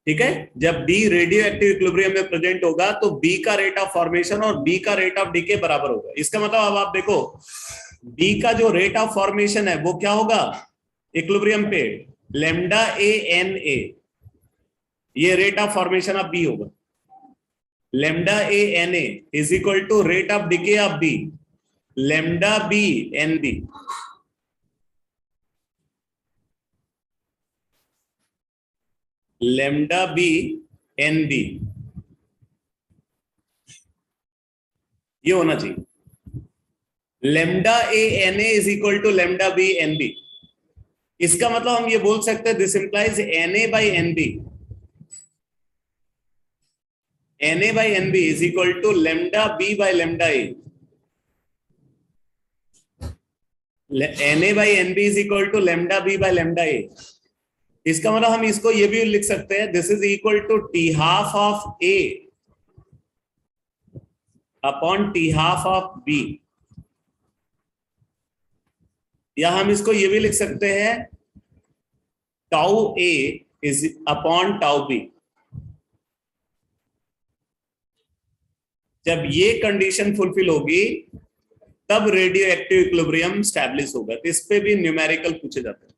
[SPEAKER 1] ठीक है, जब बी रेडियो एक्टिव इक्विलिब्रियम में प्रेजेंट होगा तो बी का रेट ऑफ फॉर्मेशन और बी का रेट ऑफ डिके बराबर होगा। इसका मतलब अब आप देखो, बी का जो रेट ऑफ फॉर्मेशन है वो क्या होगा इक्विलिब्रियम पे, लैम्डा ए एन ए, ये rate of formation of B होगा। Lambda A N A is equal to rate of decay of B, lambda B N B. Lambda B N B, ये होना चाहिए। Lambda A N A is equal to lambda B N B. इसका मतलब हम ये बोल सकते हैं this implies N A by N B, N A by N B is equal to lambda B by lambda A. N A by N B is equal to lambda B by lambda A. इसका मतलब हम इसको ये भी लिख सकते हैं this is equal to T half of A upon T half of B, या हम इसको ये भी लिख सकते हैं tau A is upon tau B. जब ये कंडीशन फुलफिल होगी तब रेडियो एक्टिव इक्विलिब्रियम स्टैब्लिश होगा। तो इस पे भी न्यूमेरिकल पूछे जाते हैं।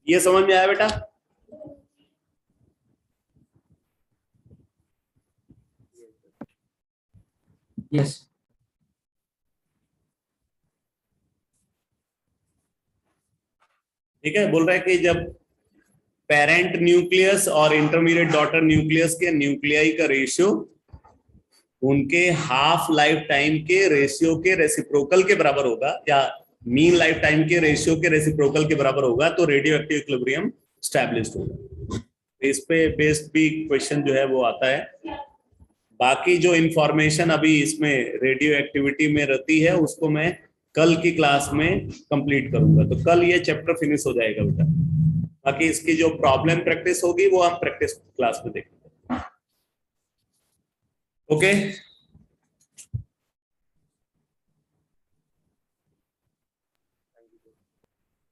[SPEAKER 1] ये समझ में आया बेटा?
[SPEAKER 2] यस।
[SPEAKER 1] ठीक है, बोल रहा है कि जब पेरेंट न्यूक्लियस और इंटरमीडिएट डॉटर न्यूक्लियस के न्यूक्लियाई का रेशियो उनके हाफ लाइफ टाइम के रेशियो के रेसिप्रोकल के बराबर होगा, या मीन लाइफ टाइम के रेशियो के रेसिप्रोकल के बराबर होगा, तो रेडियो एक्टिव इक्विलिब्रियम स्टैब्लिश्ड होगा। इस पे बेस्ड भी क्वेश्चन जो है वो आता है। बाकी जो इंफॉर्मेशन अभी इसमें रेडियो एक्टिविटी में रहती है उसको मैं कल की क्लास में कंप्लीट करूंगा। तो कल ये चैप्टर फिनिश हो जाएगा बेटा। बाकी इसकी जो प्रॉब्लम प्रैक्टिस होगी वो हम प्रैक्टिस क्लास में देखेंगे। ओके।